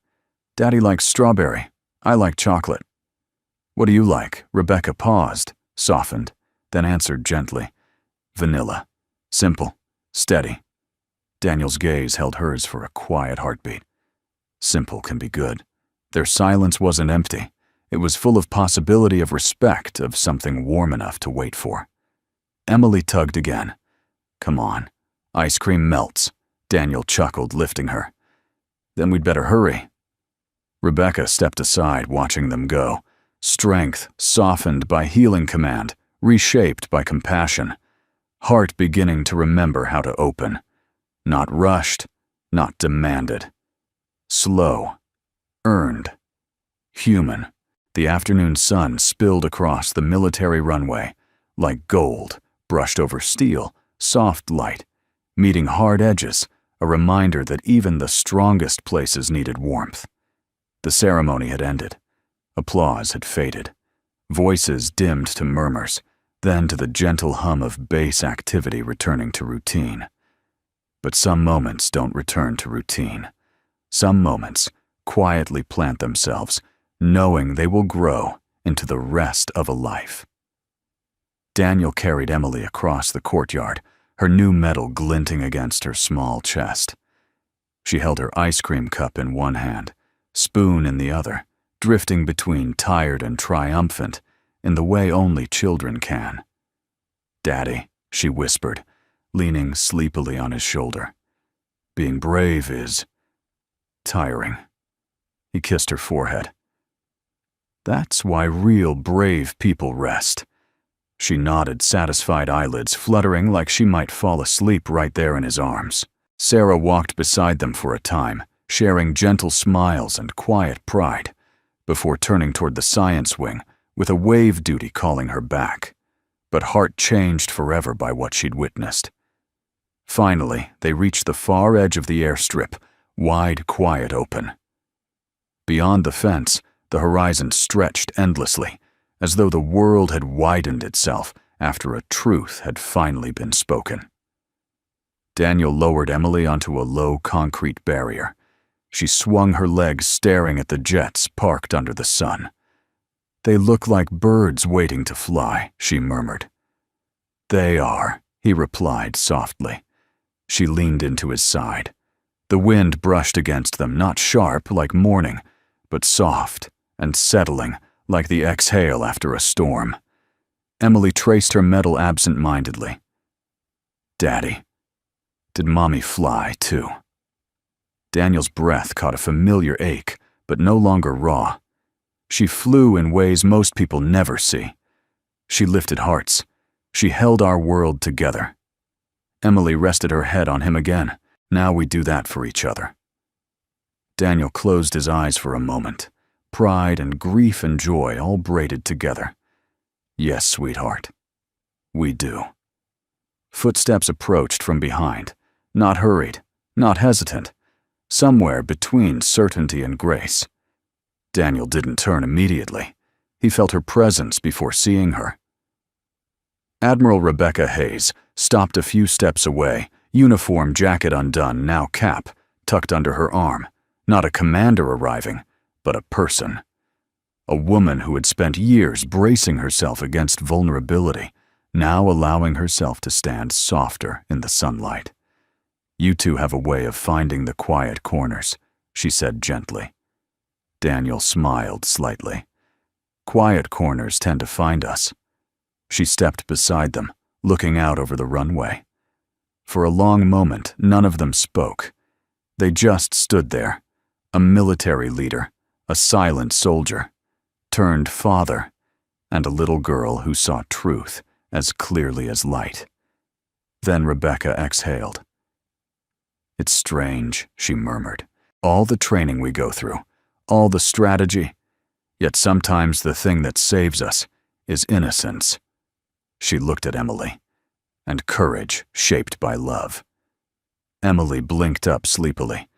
A: "Daddy likes strawberry. I like chocolate." "What do you like?" Rebecca paused, softened, then answered gently. "Vanilla. Simple. Steady." Daniel's gaze held hers for a quiet heartbeat. Simple can be good. Their silence wasn't empty. It was full of possibility, of respect, of something warm enough to wait for. Emily tugged again. "Come on. Ice cream melts. Daniel chuckled, lifting her. Then we'd better hurry. Rebecca stepped aside, watching them go. Strength softened by healing command, reshaped by compassion. Heart beginning to remember how to open. Not rushed, not demanded. Slow. Earned. Human. The afternoon sun spilled across the military runway. Like gold, brushed over steel, soft light. Meeting hard edges, a reminder that even the strongest places needed warmth. The ceremony had ended. Applause had faded. Voices dimmed to murmurs, then to the gentle hum of bass activity returning to routine. But some moments don't return to routine. Some moments quietly plant themselves, knowing they will grow into the rest of a life. Daniel carried Emily across the courtyard, her new medal glinting against her small chest. She held her ice cream cup in one hand, spoon in the other, drifting between tired and triumphant in the way only children can. "Daddy," she whispered, leaning sleepily on his shoulder. "Being brave is tiring." He kissed her forehead. "That's why real brave people rest." She nodded, satisfied eyelids fluttering like she might fall asleep right there in his arms. Sarah walked beside them for a time, sharing gentle smiles and quiet pride, before turning toward the science wing, with a wave duty calling her back. But heart changed forever by what she'd witnessed. Finally, they reached the far edge of the airstrip, wide, quiet open. Beyond the fence, the horizon stretched endlessly, as though the world had widened itself after a truth had finally been spoken. Daniel lowered Emily onto a low concrete barrier. She swung her legs, staring at the jets parked under the sun. "They look like birds waiting to fly," she murmured. "They are," he replied softly. She leaned into his side. The wind brushed against them, not sharp like morning, but soft and settling like the exhale after a storm. Emily traced her medal absent-mindedly. "Daddy, did Mommy fly, too?" Daniel's breath caught a familiar ache, but no longer raw. She flew in ways most people never see. She lifted hearts. She held our world together. Emily rested her head on him again. Now we do that for each other. Daniel closed his eyes for a moment. Pride and grief and joy all braided together. "Yes, sweetheart. We do." Footsteps approached from behind, not hurried, not hesitant, somewhere between certainty and grace. Daniel didn't turn immediately. He felt her presence before seeing her. Admiral Rebecca Hayes stopped a few steps away, uniform jacket undone, now cap, tucked under her arm. Not a commander arriving, but a person. A woman who had spent years bracing herself against vulnerability, now allowing herself to stand softer in the sunlight. "You two have a way of finding the quiet corners," she said gently. Daniel smiled slightly. "Quiet corners tend to find us." She stepped beside them, looking out over the runway. For a long moment, none of them spoke. They just stood there, a military leader, a silent soldier, turned father, and a little girl who saw truth as clearly as light. Then Rebecca exhaled. "It's strange," she murmured. "All the training we go through, all the strategy, yet sometimes the thing that saves us is innocence." She looked at Emily, and courage shaped by love. Emily blinked up sleepily.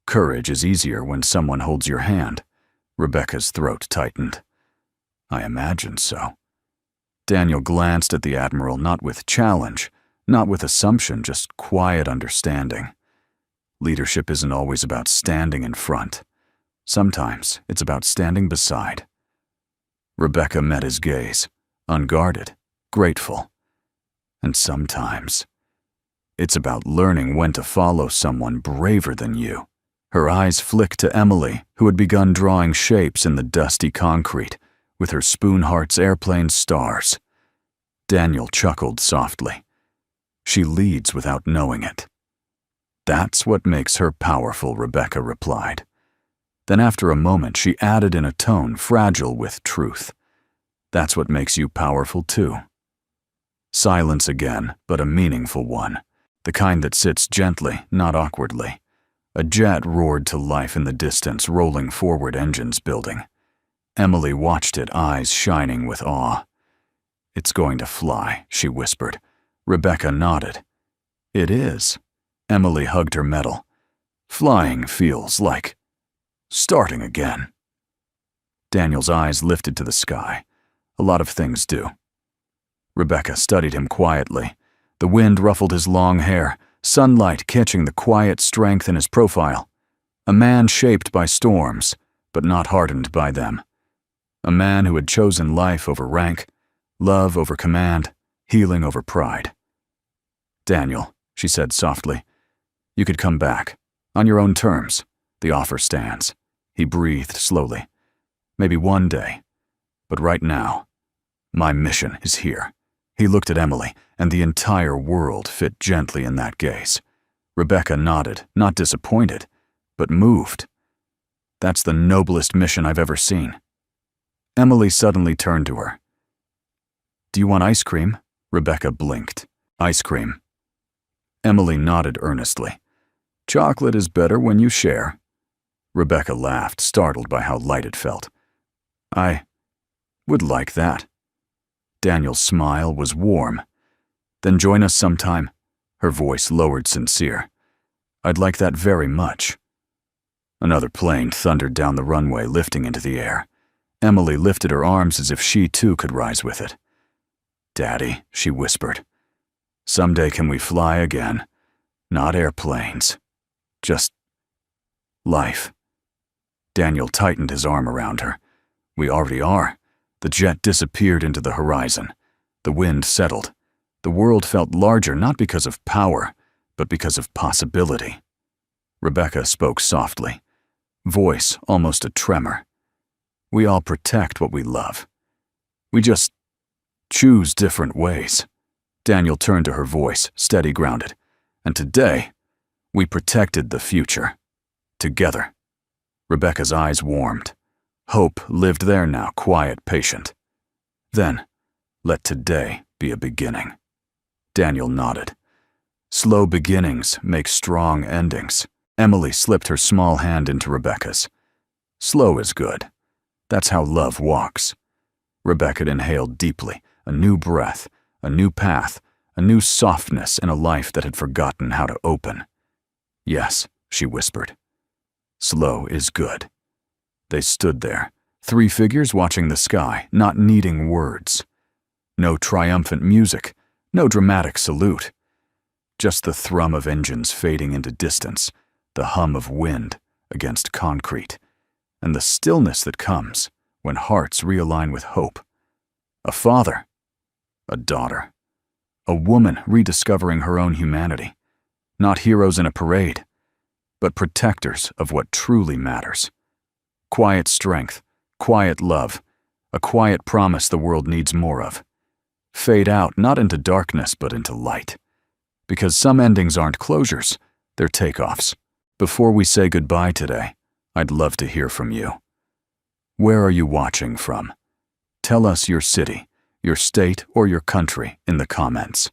A: "Courage is easier when someone holds your hand." Rebecca's throat tightened. "I imagine so." Daniel glanced at the Admiral, not with challenge, not with assumption, just quiet understanding. Leadership isn't always about standing in front. Sometimes it's about standing beside. Rebecca met his gaze, unguarded, grateful. And sometimes it's about learning when to follow someone braver than you. Her eyes flicked to Emily, who had begun drawing shapes in the dusty concrete, with her spoon heart's airplane stars. Daniel chuckled softly. She leads without knowing it. That's what makes her powerful, Rebecca replied. Then after a moment, she added in a tone fragile with truth. That's what makes you powerful too. Silence again, but a meaningful one. The kind that sits gently, not awkwardly. A jet roared to life in the distance, rolling forward, engines building. Emily watched it, eyes shining with awe. It's going to fly, she whispered. Rebecca nodded. It is. Emily hugged her medal. Flying feels like starting again. Daniel's eyes lifted to the sky. A lot of things do. Rebecca studied him quietly. The wind ruffled his long hair, sunlight catching the quiet strength in his profile. A man shaped by storms, but not hardened by them. A man who had chosen life over rank, love over command, healing over pride. Daniel, she said softly, you could come back. On your own terms. The offer stands. He breathed slowly. Maybe one day. But right now, my mission is here. He looked at Emily, and the entire world fit gently in that gaze. Rebecca nodded, not disappointed, but moved. That's the noblest mission I've ever seen. Emily suddenly turned to her. Do you want ice cream? Rebecca blinked. Ice cream. Emily nodded earnestly. Chocolate is better when you share. Rebecca laughed, startled by how light it felt. I would like that. Daniel's smile was warm. Then join us sometime. Her voice lowered, sincere. I'd like that very much. Another plane thundered down the runway, lifting into the air. Emily lifted her arms as if she too could rise with it. Daddy, she whispered. Someday can we fly again? Not airplanes. Just life. Daniel tightened his arm around her. We already are. The jet disappeared into the horizon. The wind settled. The world felt larger not because of power, but because of possibility. Rebecca spoke softly, voice almost a tremor. We all protect what we love. We just choose different ways. Daniel turned to her voice, steady, grounded. And today, we protected the future. Together. Rebecca's eyes warmed. Hope lived there now, quiet, patient. Then, let today be a beginning. Daniel nodded. Slow beginnings make strong endings. Emily slipped her small hand into Rebecca's. Slow is good. That's how love walks. Rebecca inhaled deeply, a new breath, a new path, a new softness in a life that had forgotten how to open. Yes, she whispered. Slow is good. They stood there, three figures watching the sky, not needing words. No triumphant music, no dramatic salute. Just the thrum of engines fading into distance, the hum of wind against concrete, and the stillness that comes when hearts realign with hope. A father, a daughter, a woman rediscovering her own humanity, not heroes in a parade, but protectors of what truly matters. Quiet strength, quiet love, a quiet promise the world needs more of. Fade out not into darkness but into light. Because some endings aren't closures, they're takeoffs. Before we say goodbye today, I'd love to hear from you. Where are you watching from? Tell us your city, your state, or your country in the comments.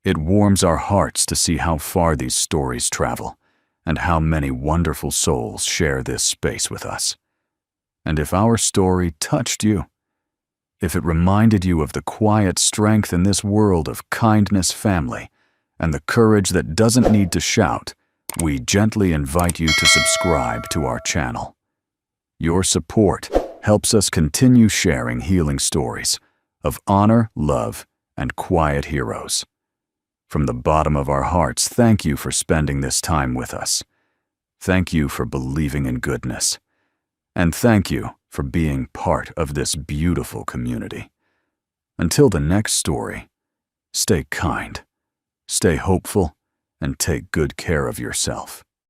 A: It warms our hearts to see how far these stories travel, and how many wonderful souls share this space with us. And if our story touched you, if it reminded you of the quiet strength in this world of kindness, family, and the courage that doesn't need to shout, we gently invite you to subscribe to our channel. Your support helps us continue sharing healing stories of honor, love, and quiet heroes. From the bottom of our hearts, thank you for spending this time with us. Thank you for believing in goodness. And thank you for being part of this beautiful community. Until the next story, stay kind, stay hopeful, and take good care of yourself.